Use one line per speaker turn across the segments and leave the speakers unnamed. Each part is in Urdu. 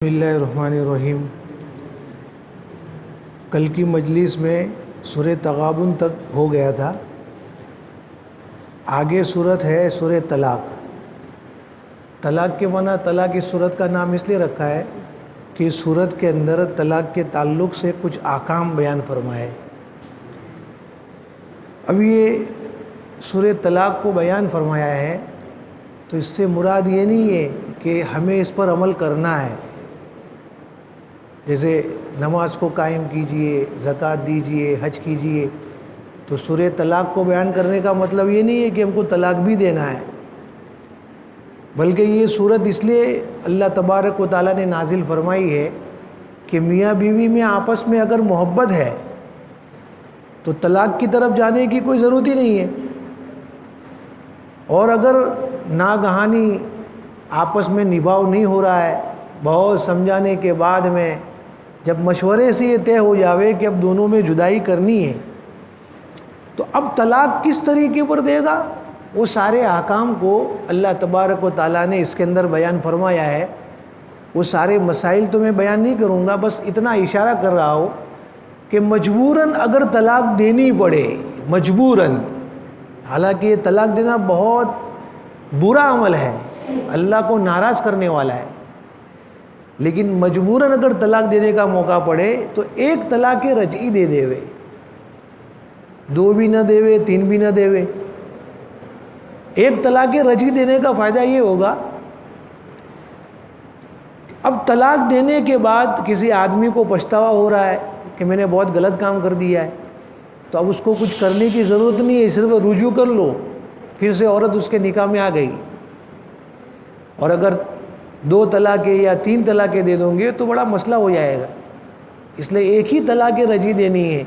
بسم اللہ الرحمن الرحیم۔ کل کی مجلس میں سورہ تغابن تک ہو گیا تھا۔ آگے صورت ہے سورہ طلاق۔ طلاق کے معنی، طلاق اس صورت کا نام اس لیے رکھا ہے کہ اس صورت کے اندر طلاق کے تعلق سے کچھ احکام بیان فرمائے۔ اب یہ سورہ طلاق کو بیان فرمایا ہے تو اس سے مراد یہ نہیں ہے کہ ہمیں اس پر عمل کرنا ہے، جیسے نماز کو قائم کیجئے، زکوٰۃ دیجئے، حج کیجئے۔ تو سورہ طلاق کو بیان کرنے کا مطلب یہ نہیں ہے کہ ہم کو طلاق بھی دینا ہے، بلکہ یہ صورت اس لیے اللہ تبارک و تعالیٰ نے نازل فرمائی ہے کہ میاں بیوی میں آپس میں اگر محبت ہے تو طلاق کی طرف جانے کی کوئی ضرورت ہی نہیں ہے، اور اگر ناگہانی آپس میں نبھاؤ نہیں ہو رہا ہے، بہت سمجھانے کے بعد میں جب مشورے سے یہ طے ہو جاوے کہ اب دونوں میں جدائی کرنی ہے، تو اب طلاق کس طریقے پر دے گا، وہ سارے احکام کو اللہ تبارک و تعالیٰ نے اس کے اندر بیان فرمایا ہے۔ وہ سارے مسائل تو میں بیان نہیں کروں گا، بس اتنا اشارہ کر رہا ہوں کہ مجبوراً اگر طلاق دینی پڑے، مجبوراً، حالانکہ یہ طلاق دینا بہت برا عمل ہے، اللہ کو ناراض کرنے والا ہے، لیکن مجبوراً اگر طلاق دینے کا موقع پڑے تو ایک طلاق رجعی دے دیوے، دو بھی نہ دیوے، تین بھی نہ دیوے۔ ایک طلاق رجعی دینے کا فائدہ یہ ہوگا، اب طلاق دینے کے بعد کسی آدمی کو پچھتاوا ہو رہا ہے کہ میں نے بہت غلط کام کر دیا ہے، تو اب اس کو کچھ کرنے کی ضرورت نہیں ہے، صرف رجوع کر لو، پھر سے عورت اس کے نکاح میں آ گئی۔ اور اگر دو طلاقیں یا تین طلاقیں دے دوں گے تو بڑا مسئلہ ہو جائے گا، اس لیے ایک ہی طلاق رجعی دینی ہے،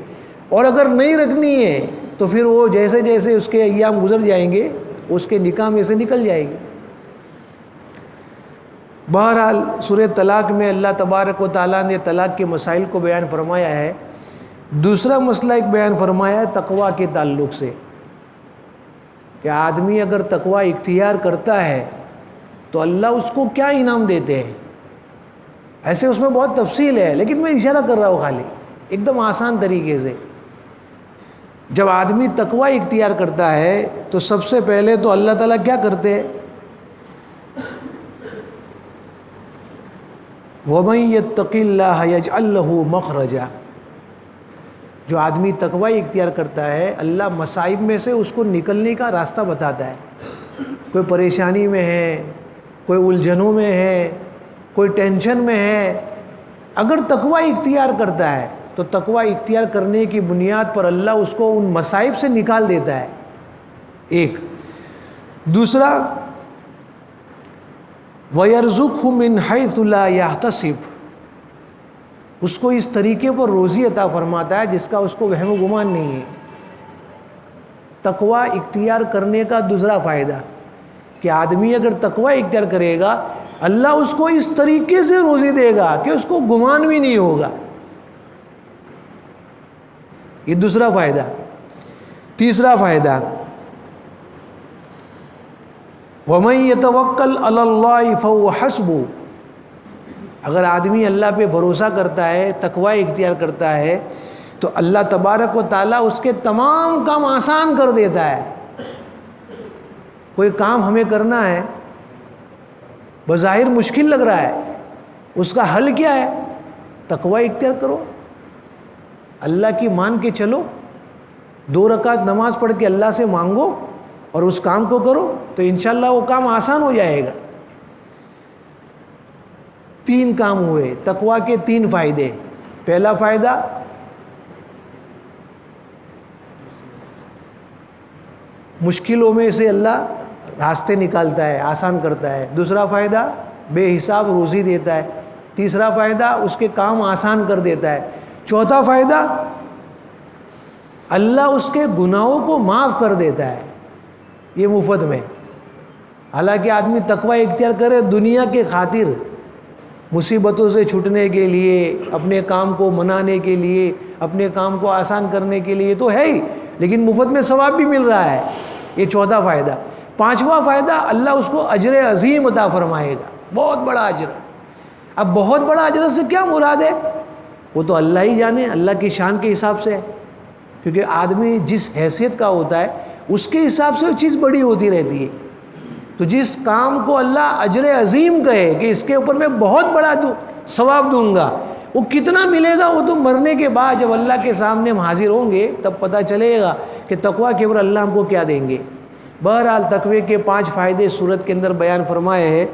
اور اگر نہیں رکھنی ہے تو پھر وہ جیسے جیسے اس کے ایام گزر جائیں گے اس کے نکاح میں سے نکل جائے گی۔ بہرحال سورہ طلاق میں اللہ تبارک و تعالیٰ نے طلاق کے مسائل کو بیان فرمایا ہے۔ دوسرا مسئلہ ایک بیان فرمایا ہے تقویٰ کے تعلق سے، کہ آدمی اگر تقویٰ اختیار کرتا ہے تو اللہ اس کو کیا انعام دیتے ہیں۔ ایسے اس میں بہت تفصیل ہے، لیکن میں اشارہ کر رہا ہوں خالی ایک دم آسان طریقے سے۔ جب آدمی تقویٰ اختیار کرتا ہے تو سب سے پہلے تو اللہ تعالیٰ کیا کرتے ہیں، وَمَن يَتَّقِ اللَّهَ يَجْعَل لَّهُ مَخْرَجًا۔ جو آدمی تقویٰ اختیار کرتا ہے اللہ مصائب میں سے اس کو نکلنے کا راستہ بتاتا ہے۔ کوئی پریشانی میں ہے، کوئی الجھنوں میں ہے، کوئی ٹینشن میں ہے، اگر تقویٰ اختیار کرتا ہے تو تقویٰ اختیار کرنے کی بنیاد پر اللہ اس کو ان مصائب سے نکال دیتا ہے، ایک۔ دوسرا، وَيَرْزُقْهُ مِنْ حَيْثُ لَا يَحْتَسِبُ، اس کو اس طریقے پر روزی عطا فرماتا ہے جس کا اس کو وہم و گمان نہیں ہے۔ تقویٰ اختیار کرنے کا دوسرا فائدہ کہ آدمی اگر تقویٰ اختیار کرے گا اللہ اس کو اس طریقے سے روزی دے گا کہ اس کو گمان بھی نہیں ہوگا، یہ دوسرا فائدہ۔ تیسرا فائدہ، وَمَن يَتَوَكَّلْ عَلَى اللَّهِ فَهُوَ حَسْبُهُ، اگر آدمی اللہ پہ بھروسہ کرتا ہے، تقویٰ اختیار کرتا ہے تو اللہ تبارک و تعالیٰ اس کے تمام کام آسان کر دیتا ہے۔ کوئی کام ہمیں کرنا ہے، بظاہر مشکل لگ رہا ہے، اس کا حل کیا ہے، تقویٰ اختیار کرو، اللہ کی مان کے چلو، 2 رکعت نماز پڑھ کے اللہ سے مانگو اور اس کام کو کرو تو انشاءاللہ وہ کام آسان ہو جائے گا۔ 3 کام ہوئے، تقویٰ کے 3 فائدے۔ پہلا فائدہ، مشکلوں میں سے اللہ راستے نکالتا ہے، آسان کرتا ہے۔ دوسرا فائدہ، بے حساب روزی دیتا ہے۔ تیسرا فائدہ، اس کے کام آسان کر دیتا ہے۔ چوتھا فائدہ، اللہ اس کے گناہوں کو معاف کر دیتا ہے، یہ مفت میں۔ حالانکہ آدمی تقویٰ اختیار کرے دنیا کے خاطر، مصیبتوں سے چھوٹنے کے لیے، اپنے کام کو منانے کے لیے، اپنے کام کو آسان کرنے کے لیے تو ہے ہی، لیکن مفت میں ثواب بھی مل رہا ہے، یہ چوتھا فائدہ۔ پانچواں فائدہ، اللہ اس کو اجر عظیم عطا فرمائے گا، بہت بڑا اجر۔ اب بہت بڑا اجر سے کیا مراد ہے؟ وہ تو اللہ ہی جانے، اللہ کی شان کے حساب سے ہے، کیونکہ آدمی جس حیثیت کا ہوتا ہے اس کے حساب سے وہ چیز بڑی ہوتی رہتی ہے۔ تو جس کام کو اللہ اجر عظیم کہے کہ اس کے اوپر میں بہت بڑا ثواب دوں گا، وہ کتنا ملے گا وہ تو مرنے کے بعد جب اللہ کے سامنے ہم حاضر ہوں گے تب پتہ چلے گا کہ تقویٰ کے اوپر اللہ ہم کو کیا دیں گے۔ بہرحال تقوی کے 5 فائدے سورت کے اندر بیان فرمائے ہیں،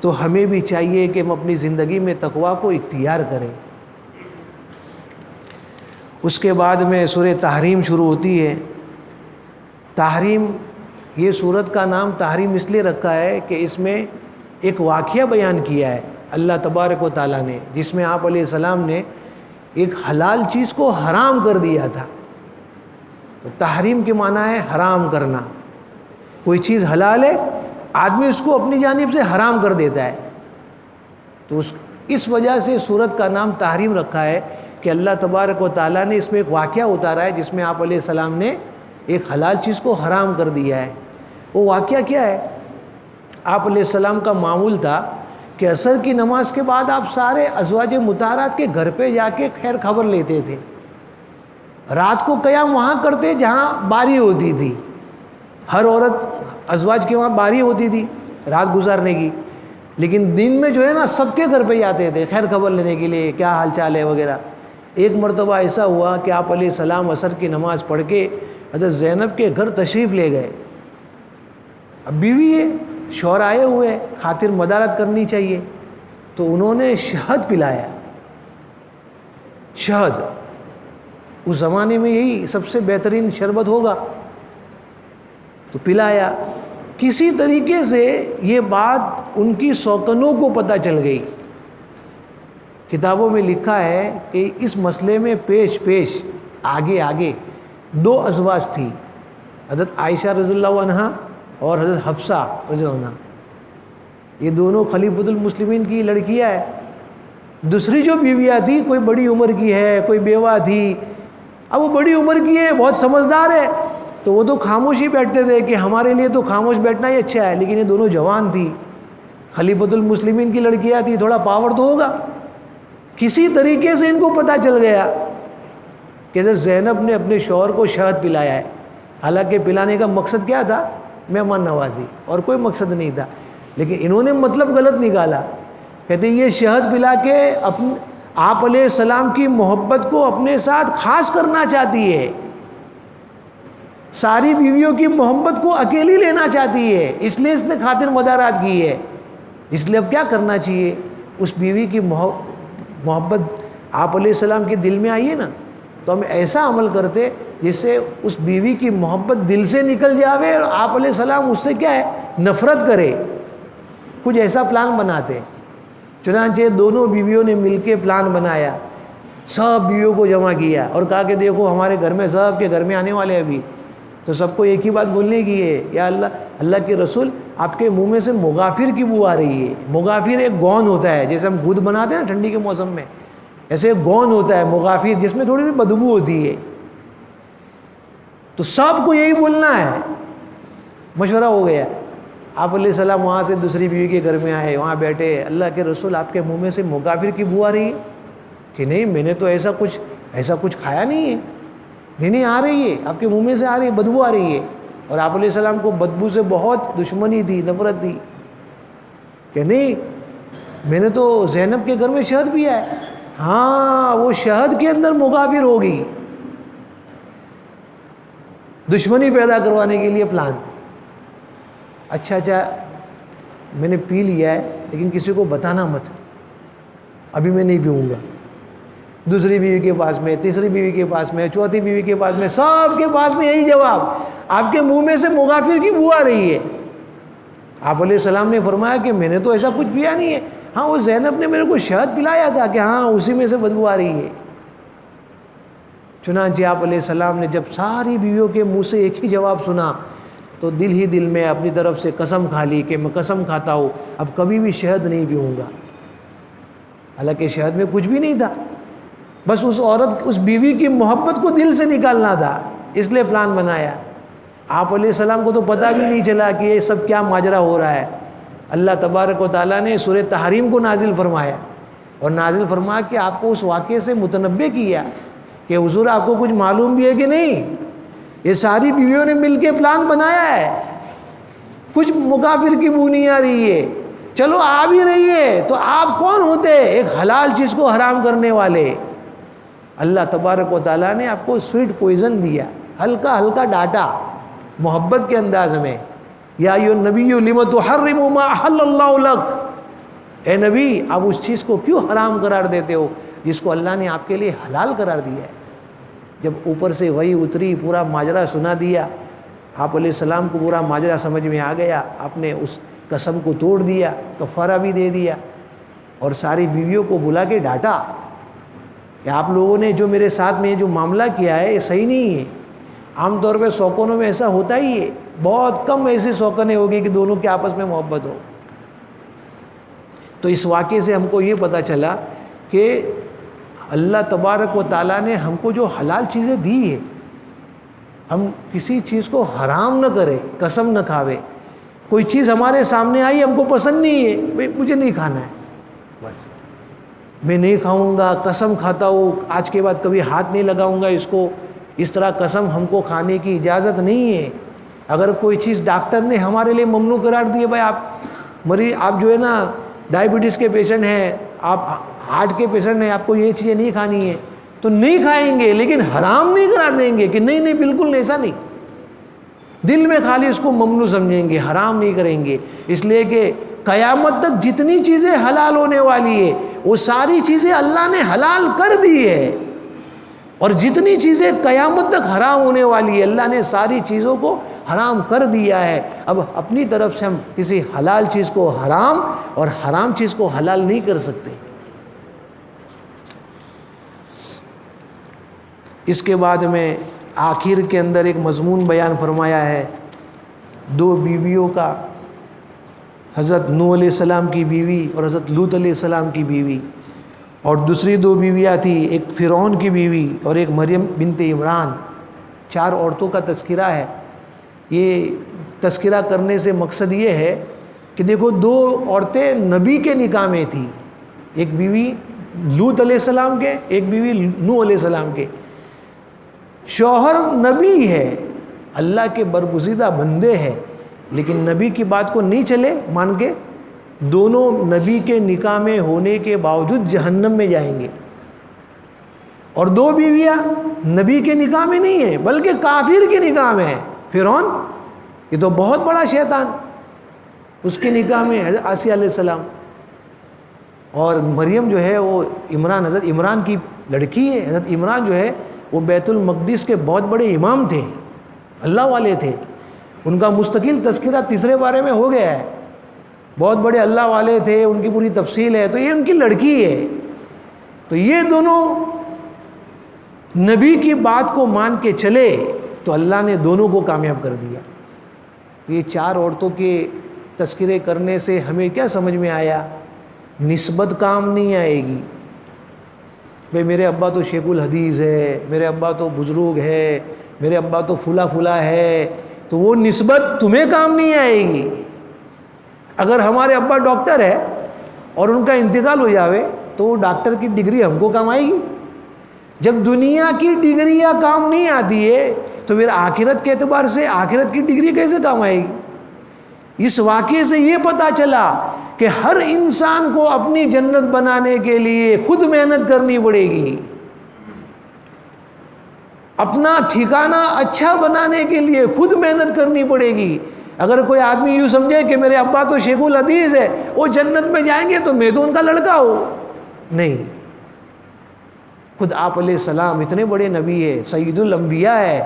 تو ہمیں بھی چاہیے کہ ہم اپنی زندگی میں تقویٰ کو اختیار کریں۔ اس کے بعد میں سورہ تحریم شروع ہوتی ہے۔ تحریم، یہ سورت کا نام تحریم اس لیے رکھا ہے کہ اس میں ایک واقعہ بیان کیا ہے اللہ تبارک و تعالیٰ نے، جس میں آپ علیہ السلام نے ایک حلال چیز کو حرام کر دیا تھا۔ تو تحریم کے معنی ہے حرام کرنا۔ کوئی چیز حلال ہے، آدمی اس کو اپنی جانب سے حرام کر دیتا ہے، تو اس وجہ سے سورت کا نام تحریم رکھا ہے کہ اللہ تبارک و تعالیٰ نے اس میں ایک واقعہ اتارا ہے جس میں آپ علیہ السلام نے ایک حلال چیز کو حرام کر دیا ہے۔ وہ واقعہ کیا ہے؟ آپ علیہ السلام کا معمول تھا کہ عصر کی نماز کے بعد آپ سارے ازواج مطہرات کے گھر پہ جا کے خیر خبر لیتے تھے۔ رات کو قیام وہاں کرتے جہاں باری ہوتی تھی، ہر عورت ازواج کے وہاں باری ہوتی تھی رات گزارنے کی، لیکن دن میں جو ہے نا سب کے گھر پہ جاتے تھے خیر خبر لینے کے لیے، کیا حال چال ہے وغیرہ۔ ایک مرتبہ ایسا ہوا کہ آپ علیہ السلام عصر کی نماز پڑھ کے حضرت زینب کے گھر تشریف لے گئے۔ اب بیوی ہے، شوہر آئے ہوئے، خاطر مدارت کرنی چاہیے، تو انہوں نے شہد پلایا۔ شہد اس زمانے میں یہی سب سے بہترین شربت ہوگا، تو پلایا۔ کسی طریقے سے یہ بات ان کی سوکنوں کو پتہ چل گئی۔ کتابوں میں لکھا ہے کہ اس مسئلے میں پیش آگے 2 ازواج تھی، حضرت عائشہ رضی اللہ عنہا اور حضرت حفصہ رضی اللہ عنہا۔ یہ دونوں خلیفۃ المسلمین کی لڑکیاں ہیں۔ دوسری جو بیویاں تھی کوئی بڑی عمر کی ہے، کوئی بیوہ تھی۔ اب وہ بڑی عمر کی ہے، بہت سمجھدار ہے، تو وہ تو خاموش ہی بیٹھتے تھے کہ ہمارے لیے تو خاموش بیٹھنا ہی اچھا ہے، لیکن یہ دونوں جوان تھی، خلیفۃ المسلمین کی لڑکیاں تھی، تھوڑا پاور تو ہوگا۔ کسی طریقے سے ان کو پتہ چل گیا کہ زینب نے اپنے شوہر کو شہد پلایا ہے، حالانکہ پلانے کا مقصد کیا تھا؟ مہمان نوازی، اور کوئی مقصد نہیں تھا، لیکن انہوں نے مطلب غلط نکالا۔ کہتے یہ شہد پلا کے آپ علیہ السلام کی محبت کو اپنے ساتھ خاص کرنا چاہتی ہے، ساری بیویوں کی محبت کو اکیلی لینا چاہتی ہے، اس لیے اس نے خاطر مدارات کی ہے۔ اس لیے اب کیا کرنا چاہیے؟ اس بیوی کی محبت آپ علیہ السلام کے دل میں آئی ہے نا، تو ہم ایسا عمل کرتے جس سے اس بیوی کی محبت دل سے نکل جاوے اور آپ علیہ السلام اس سے کیا ہے نفرت کرے، کچھ ایسا پلان بناتے۔ چنانچہ دونوں بیویوں نے مل کے پلان بنایا، سب بیویوں کو جمع کیا اور کہا کہ دیکھو ہمارے گھر میں سب کے گھر میں آنے والے ابھی، تو سب کو ایک ہی بات بولنے کی ہے، یا اللہ کے رسول آپ کے منہ میں سے مغافر کی بو آ رہی ہے۔ مغافر ایک گون ہوتا ہے، جیسے ہم دودھ بناتے ہیں نا ٹھنڈی کے موسم میں، ایسے ایک گون ہوتا ہے مغافر، جس میں تھوڑی بھی بدبو ہوتی ہے۔ تو سب کو یہی بولنا ہے۔ مشورہ ہو گیا، آپ علیہ السلام وہاں سے دوسری بیوی کے گھر میں آئے، وہاں بیٹھے، اللہ کے رسول آپ کے منہ میں سے مغافر کی بو آ رہی ہے؟ کہ نہیں، میں نے تو ایسا کچھ کھایا نہیں ہے۔ نہیں آ رہی ہے، آپ کے منہ میں سے آ رہی ہے، بدبو آ رہی ہے۔ اور آپ علیہ السلام کو بدبو سے بہت دشمنی تھی، نفرت تھی، کہ نہیں میں نے تو زینب کے گھر میں شہد پیا ہے۔ ہاں، وہ شہد کے اندر مغافر ہوگی، دشمنی پیدا کروانے کے لیے پلان۔ اچھا میں نے پی لیا ہے، لیکن کسی کو بتانا مت، ابھی میں نہیں پیوں گا۔ دوسری بیوی کے پاس میں، تیسری بیوی کے پاس میں، چوتھی بیوی کے پاس میں، سب کے پاس میں یہی جواب، آپ کے منہ میں سے مغافر کی بو آ رہی ہے۔ آپ علیہ السلام نے فرمایا کہ میں نے تو ایسا کچھ پیا نہیں ہے، ہاں وہ زینب نے میرے کو شہد پلایا تھا کہ ہاں اسی میں سے بدبو آ رہی ہے۔ چنانچہ آپ علیہ السلام نے جب ساری بیویوں کے منہ سے ایک ہی جواب سنا تو دل ہی دل میں اپنی طرف سے قسم کھا لی کہ میں قسم کھاتا ہوں اب کبھی بھی شہد نہیں پیوں گا۔ حالانکہ شہد میں کچھ بھی نہیں تھا، بس اس بیوی کی محبت کو دل سے نکالنا تھا، اس لیے پلان بنایا۔ آپ علیہ السلام کو تو پتہ بھی نہیں چلا کہ یہ سب کیا ماجرا ہو رہا ہے۔ اللہ تبارک و تعالیٰ نے سورہ تحریم کو نازل فرمایا اور نازل فرما کہ آپ کو اس واقعے سے متنبع کیا کہ حضور آپ کو کچھ معلوم بھی ہے کہ نہیں، یہ ساری بیویوں نے مل کے پلان بنایا ہے، کچھ مکافر کی منہ نہیں آ رہی ہے، چلو آ بھی رہی ہے تو آپ کون ہوتے ایک حلال چیز کو حرام کرنے والے؟ اللہ تبارک و تعالیٰ نے آپ کو سویٹ پوائزن دیا، ہلکا ہلکا ڈانٹا محبت کے انداز میں، یا ایھا النبی لم تحرم ما احل اللہ لک، اے نبی آپ اس چیز کو کیوں حرام قرار دیتے ہو جس کو اللہ نے آپ کے لیے حلال قرار دیا ہے۔ جب اوپر سے وحی اتری، پورا ماجرا سنا دیا، آپ علیہ السلام کو پورا ماجرا سمجھ میں آ گیا، آپ نے اس قسم کو توڑ دیا، کفارہ بھی دے دیا، اور ساری بیویوں کو بلا کے ڈانٹا کہ آپ لوگوں نے جو میرے ساتھ میں جو معاملہ کیا ہے یہ صحیح نہیں ہے۔ عام طور پہ سوکنوں میں ایسا ہوتا ہی ہے، بہت کم ایسی سوکنیں ہوگی کہ دونوں کے آپس میں محبت ہو۔ تو اس واقعے سے ہم کو یہ پتہ چلا کہ اللہ تبارک و تعالیٰ نے ہم کو جو حلال چیزیں دی ہے، ہم کسی چیز کو حرام نہ کرے، قسم نہ کھاوے۔ کوئی چیز ہمارے سامنے آئی ہم کو پسند نہیں ہے، بھئی مجھے نہیں کھانا ہے، بس میں نہیں کھاؤں گا، قسم کھاتا ہوں آج کے بعد کبھی ہاتھ نہیں لگاؤں گا اس کو، اس طرح قسم ہم کو کھانے کی اجازت نہیں ہے۔ اگر کوئی چیز ڈاکٹر نے ہمارے لیے ممنوع قرار دی ہے، بھائی آپ جو ہے نا ڈائبٹیز کے پیشنٹ ہیں، آپ ہارٹ کے پیشنٹ ہیں، آپ کو یہ چیزیں نہیں کھانی ہے تو نہیں کھائیں گے، لیکن حرام نہیں قرار دیں گے کہ نہیں نہیں بالکل ایسا نہیں، دل میں خالی اس کو ممنوع سمجھیں گے، حرام نہیں کریں گے۔ اس لیے کہ قیامت تک جتنی چیزیں حلال ہونے والی ہے وہ ساری چیزیں اللہ نے حلال کر دی ہے، اور جتنی چیزیں قیامت تک حرام ہونے والی ہے اللہ نے ساری چیزوں کو حرام کر دیا ہے۔ اب اپنی طرف سے ہم کسی حلال چیز کو حرام اور حرام چیز کو حلال نہیں کر سکتے۔ اس کے بعد میں آخر کے اندر ایک مضمون بیان فرمایا ہے دو بیویوں کا، حضرت نوح علیہ السلام کی بیوی اور حضرت لوط علیہ السلام کی بیوی، اور دوسری دو بیویاں تھیں، ایک فرعون کی بیوی اور ایک مریم بنت عمران۔ 4 عورتوں کا تذکرہ ہے۔ یہ تذکرہ کرنے سے مقصد یہ ہے کہ دیکھو 2 عورتیں نبی کے نکاح میں تھیں، ایک بیوی لوط علیہ السلام کے، ایک بیوی نوح علیہ السلام کے۔ شوہر نبی ہے، اللہ کے برگزیدہ بندے ہیں، لیکن نبی کی بات کو نہیں چلے مان کے، دونوں نبی کے نکاح میں ہونے کے باوجود جہنم میں جائیں گے۔ اور 2 بیویاں نبی کے نکاح میں نہیں ہیں بلکہ کافر کے نکاح میں ہیں۔ فرعون یہ تو بہت بڑا شیطان، اس کے نکاح میں حضرت آسیہ علیہ السلام، اور مریم جو ہے وہ حضرت عمران کی لڑکی ہے۔ حضرت عمران جو ہے وہ بیت المقدس کے بہت بڑے امام تھے، اللہ والے تھے، ان کا مستقل تذکرہ تیسرے بارے میں ہو گیا ہے، بہت بڑے اللہ والے تھے، ان کی پوری تفصیل ہے۔ تو یہ ان کی لڑکی ہے، تو یہ دونوں نبی کی بات کو مان کے چلے تو اللہ نے دونوں کو کامیاب کر دیا۔ یہ 4 عورتوں کے تذکرے کرنے سے ہمیں کیا سمجھ میں آیا؟ نسبت کام نہیں آئے گی۔ بھئی میرے ابا تو شیخ الحدیث ہے، میرے ابا تو بزرگ ہے، میرے ابا تو فلا فلا ہے، تو وہ نسبت تمہیں کام نہیں آئے گی۔ اگر ہمارے ابا ڈاکٹر ہے اور ان کا انتقال ہو جاوے تو وہ ڈاکٹر کی ڈگری ہم کو کام آئے گی؟ جب دنیا کی ڈگریاں کام نہیں آتی ہے تو پھر آخرت کے اعتبار سے آخرت کی ڈگری کیسے کام آئے گی؟ اس واقعے سے یہ پتہ چلا کہ ہر انسان کو اپنی جنت بنانے کے لیے خود محنت کرنی پڑے گی، اپنا ٹھکانہ اچھا بنانے کے لیے خود محنت کرنی پڑے گی۔ اگر کوئی آدمی یوں سمجھے کہ میرے ابا تو شیخ الحدیث ہے، وہ جنت میں جائیں گے تو میں تو ان کا لڑکا ہوں، نہیں، خود آپ علیہ السلام اتنے بڑے نبی ہے، سید الانبیاء ہے،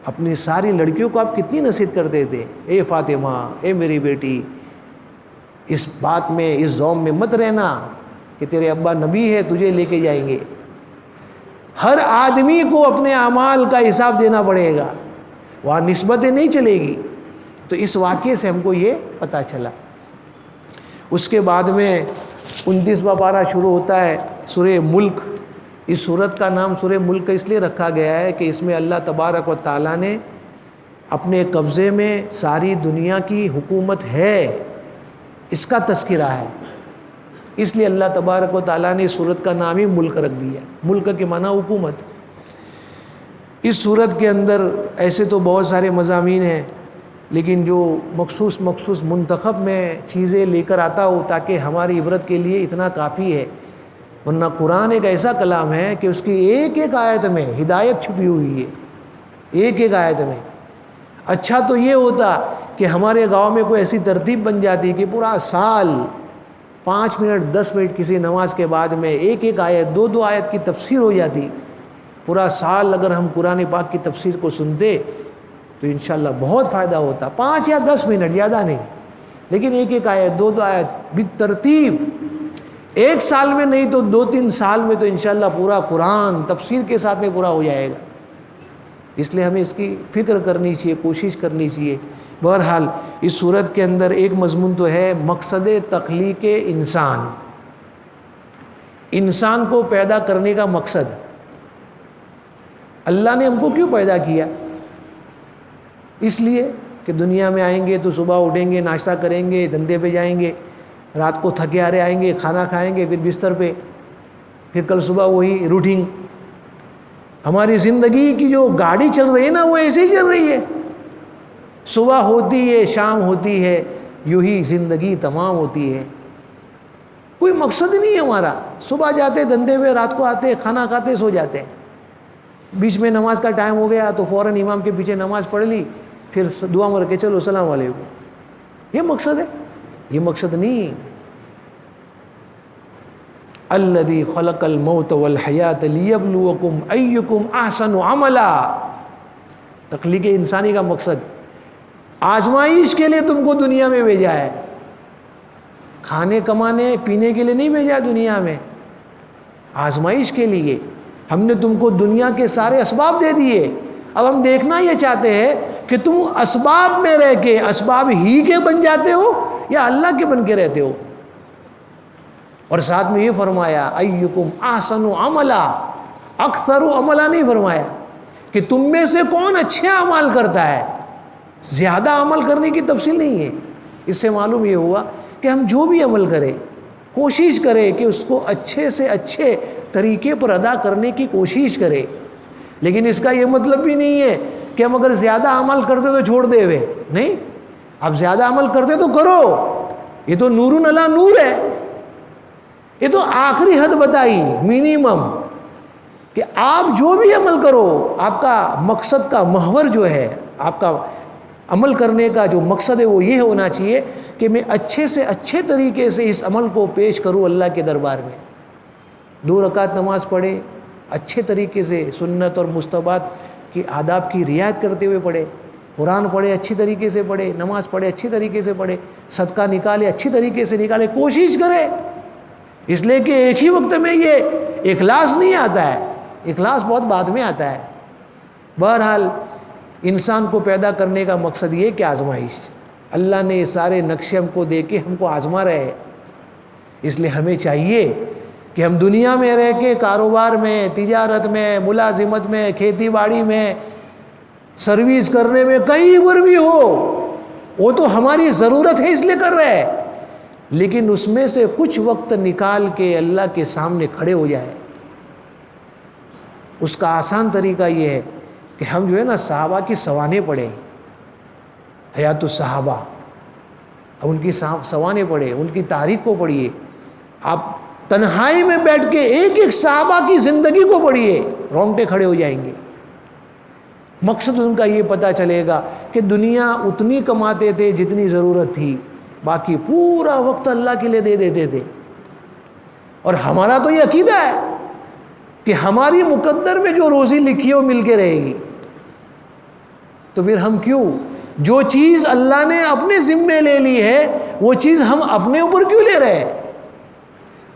اپنی ساری لڑکیوں کو آپ کتنی نصیحت کرتے تھے، اے فاطمہ، اے میری بیٹی، اس بات میں، اس ذوم میں مت رہنا کہ تیرے ابا نبی ہے تجھے لے کے جائیں گے۔ ہر آدمی کو اپنے اعمال کا حساب دینا پڑے گا، وہاں نسبتیں نہیں چلے گی۔ تو اس واقعے سے ہم کو یہ پتہ چلا۔ اس کے بعد میں 29واں پارہ شروع ہوتا ہے سورہ ملک۔ اس سورت کا نام سورہ ملک اس لیے رکھا گیا ہے کہ اس میں اللہ تبارک و تعالیٰ نے اپنے قبضے میں ساری دنیا کی حکومت ہے، اس کا تذکرہ ہے۔ اس لیے اللہ تبارک و تعالیٰ نے اس صورت کا نام ہی ملک رکھ دیا. ملک کے معنی حکومت. اس صورت کے اندر ایسے تو بہت سارے مضامین ہیں، لیکن جو مخصوص منتخب میں چیزیں لے کر آتا ہوں تاکہ ہماری عبرت کے لیے اتنا کافی ہے. ورنہ قرآن ایک ایسا کلام ہے کہ اس کی ایک ایک آیت میں ہدایت چھپی ہوئی ہے، ایک ایک آیت میں. اچھا تو یہ ہوتا کہ ہمارے گاؤں میں کوئی ایسی ترتیب بن جاتی کہ پورا سال 5 منٹ 10 منٹ کسی نماز کے بعد میں ایک ایک آیت 2 آیت کی تفسیر ہو جاتی. پورا سال اگر ہم قرآن پاک کی تفسیر کو سنتے تو انشاءاللہ بہت فائدہ ہوتا. 5 یا 10 منٹ زیادہ نہیں، لیکن ایک ایک آیت 2 آیت بالترتیب ایک سال میں نہیں تو 2-3 سال میں تو انشاءاللہ پورا قرآن تفسیر کے ساتھ میں پورا ہو جائے گا. اس لیے ہمیں اس کی فکر کرنی چاہیے، کوشش کرنی چاہیے. بہرحال اس صورت کے اندر ایک مضمون تو ہے مقصد تخلیق انسان، انسان کو پیدا کرنے کا مقصد. اللہ نے ہم کو کیوں پیدا کیا؟ اس لیے کہ دنیا میں آئیں گے تو صبح اٹھیں گے، ناشتہ کریں گے، دھندے پہ جائیں گے، رات کو تھکے ہارے آئیں گے، کھانا کھائیں گے، پھر بستر پہ، پھر کل صبح وہی روٹین. ہماری زندگی کی جو گاڑی چل رہی ہے نا وہ ایسے ہی چل رہی ہے. صبح ہوتی ہے، شام ہوتی ہے، یوں ہی زندگی تمام ہوتی ہے. کوئی مقصد نہیں ہے ہمارا. صبح جاتے دھندے میں، رات کو آتے، کھانا کھاتے، سو جاتے. بیچ میں نماز کا ٹائم ہو گیا تو فوراً امام کے پیچھے نماز پڑھ لی، پھر دعا مار کے چلو السلام علیکم. یہ مقصد ہے؟ یہ مقصد نہیں. الذی خلق الموت والحیات لیبلوکم ایکم احسن عملا. تخلیق انسانی کا مقصد آزمائش کے لیے تم کو دنیا میں بھیجا ہے. کھانے کمانے پینے کے لیے نہیں بھیجا دنیا میں، آزمائش کے لیے. ہم نے تم کو دنیا کے سارے اسباب دے دیے. اب ہم دیکھنا یہ چاہتے ہیں کہ تم اسباب میں رہ کے اسباب ہی کے بن جاتے ہو یا اللہ کے بن کے رہتے ہو. اور ساتھ میں یہ فرمایا ایکم احسن عملا، اکثر عملا نہیں فرمایا کہ تم میں سے کون اچھے اعمال کرتا ہے. زیادہ عمل کرنے کی تفصیل نہیں ہے. اس سے معلوم یہ ہوا کہ ہم جو بھی عمل کریں کوشش کرے کہ اس کو اچھے سے اچھے طریقے پر ادا کرنے کی کوشش کرے. لیکن اس کا یہ مطلب بھی نہیں ہے کہ ہم اگر زیادہ عمل کرتے تو چھوڑ دے ہوئے نہیں. اب زیادہ عمل کرتے تو کرو، یہ تو نور علی نور ہے. یہ تو آخری حد بتائی منیمم کہ آپ جو بھی عمل کرو آپ کا مقصد کا محور جو ہے، آپ کا عمل کرنے کا جو مقصد ہے وہ یہ ہونا چاہیے کہ میں اچھے سے اچھے طریقے سے اس عمل کو پیش کروں اللہ کے دربار میں. 2 رکعت نماز پڑھے اچھے طریقے سے، سنت اور مستحبات کی آداب کی رعایت کرتے ہوئے پڑھے، قرآن پڑھے اچھی طریقے سے پڑھے، نماز پڑھے اچھی طریقے سے پڑھے، صدقہ نکالے اچھی طریقے سے نکالے، کوشش کرے. اس لیے کہ ایک ہی وقت میں یہ اخلاص نہیں آتا ہے، اخلاص بہت بعد میں آتا ہے. بہرحال انسان کو پیدا کرنے کا مقصد یہ کہ آزمائش. اللہ نے یہ سارے نقشے ہم کو دے کے ہم کو آزما رہے ہیں. اس لیے ہمیں چاہیے کہ ہم دنیا میں رہ کے کاروبار میں، تجارت میں، ملازمت میں، کھیتی باڑی میں، سروس کرنے میں کہیں پر بھی ہو، وہ تو ہماری ضرورت ہے اس لیے کر رہے ہیں، لیکن اس میں سے کچھ وقت نکال کے اللہ کے سامنے کھڑے ہو جائے. اس کا آسان طریقہ یہ ہے کہ ہم جو ہے نا صحابہ کی سوانح پڑھیں، حیات الصحابہ، اب ان کی سوانح پڑھیں، ان کی تاریخ کو پڑھیے. آپ تنہائی میں بیٹھ کے ایک ایک صحابہ کی زندگی کو پڑھیے، رونگٹے کھڑے ہو جائیں گے. مقصد ان کا یہ پتہ چلے گا کہ دنیا اتنی کماتے تھے جتنی ضرورت تھی، باقی پورا وقت اللہ کے لیے دے دیتے تھے. اور ہمارا تو یہ عقیدہ ہے کہ ہماری مقدر میں جو روزی لکھی ہے وہ مل کے رہے گی. تو پھر ہم کیوں جو چیز اللہ نے اپنے ذمے لے لی ہے وہ چیز ہم اپنے اوپر کیوں لے رہے ہیں؟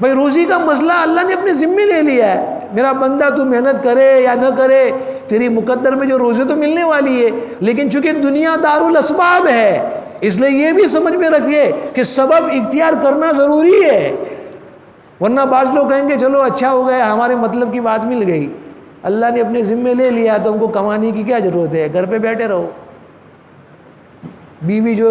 بھائی روزی کا مسئلہ اللہ نے اپنے ذمے لے لیا ہے. میرا بندہ تو محنت کرے یا نہ کرے، تیری مقدر میں جو روزی تو ملنے والی ہے. لیکن چونکہ دنیا دار الاسباب ہے اس لیے یہ بھی سمجھ میں رکھیے کہ سبب اختیار کرنا ضروری ہے. ورنہ بعض لوگ کہیں گے چلو اچھا ہو گیا، ہمارے مطلب کی بات مل گئی، اللہ نے اپنے ذمے لے لیا تو ہم کو کمانے کی کیا ضرورت ہے، گھر پہ بیٹھے رہو. بیوی جو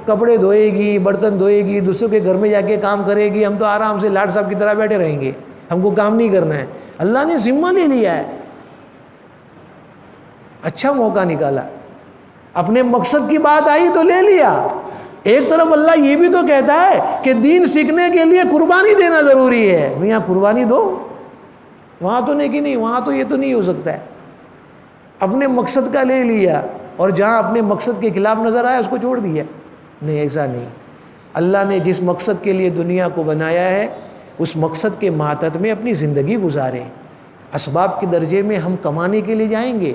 کپڑے دھوئے گی، برتن دھوئے گی، دوسروں کے گھر میں جا کے کام کرے گی، ہم تو آرام سے لاٹ صاحب کی طرح بیٹھے رہیں گے، ہم کو کام نہیں کرنا ہے۔ اللہ نے ذمہ نہیں لیا ہے، اچھا موقع نکالا، اپنے مقصد کی بات آئی تو لے لیا۔ ایک طرف اللہ یہ بھی تو کہتا ہے کہ دین سیکھنے کے لیے قربانی دینا ضروری ہے، میاں قربانی دو، وہاں تو نیکی نہیں، وہاں تو یہ تو نہیں ہو سکتا ہے۔ اپنے مقصد کا لے لیا اور جہاں اپنے مقصد کے خلاف نظر آیا اس کو چھوڑ دیا۔ نہیں، ایسا نہیں۔ اللہ نے جس مقصد کے لیے دنیا کو بنایا ہے اس مقصد کے ماتحت میں اپنی زندگی گزارے۔ اسباب کے درجے میں ہم کمانے کے لیے جائیں گے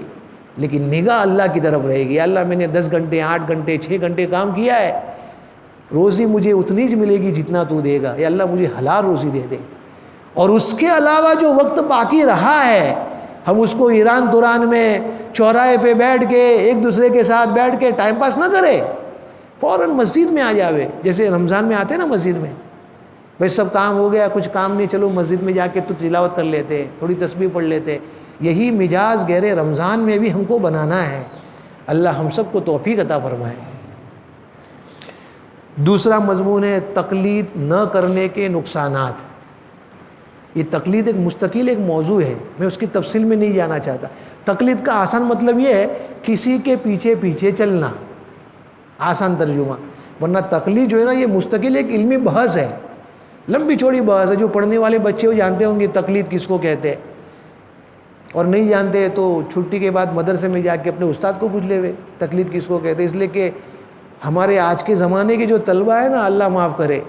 لیکن نگاہ اللہ کی طرف رہے گی۔ اللہ میں نے 10 گھنٹے 8 گھنٹے 6 گھنٹے کام کیا ہے، روزی مجھے اتنی ہی ملے گی جتنا تو دے گا، یا اللہ مجھے حلال روزی دے دے۔ اور اس کے علاوہ جو وقت باقی رہا ہے ہم اس کو ایران دوران میں چوراہے پہ بیٹھ کے ایک دوسرے کے ساتھ بیٹھ کے ٹائم پاس نہ کرے، فوراً مسجد میں آ جاوے۔ جیسے رمضان میں آتے نا مسجد میں، بھائی سب کام ہو گیا، کچھ کام نہیں، چلو مسجد میں جا کے تو تلاوت کر لیتے، تھوڑی تسبیح پڑھ لیتے۔ یہی مجاز گہرے رمضان میں بھی ہم کو بنانا ہے۔ اللہ ہم سب کو توفیق عطا فرمائے۔ دوسرا مضمون ہے تقلید نہ کرنے کے نقصانات۔ یہ تقلید ایک مستقل ایک موضوع ہے، میں اس کی تفصیل میں نہیں جانا چاہتا۔ تقلید کا آسان مطلب یہ ہے کسی کے پیچھے پیچھے چلنا، آسان ترجمہ۔ ورنہ تقلید جو ہے نا یہ مستقل ایک علمی بحث ہے، لمبی چوڑی بحث ہے۔ جو پڑھنے والے بچے وہ جانتے ہوں گے تقلید کس کو کہتے ہیں، اور نہیں جانتے تو چھٹی کے بعد مدرسے میں جا کے اپنے استاد کو پوچھ لے ہوئے تقلید کس کو کہتے ہیں۔ اس لیے کہ ہمارے آج کے زمانے کے جو طلبہ ہے نا، اللہ معاف کرے،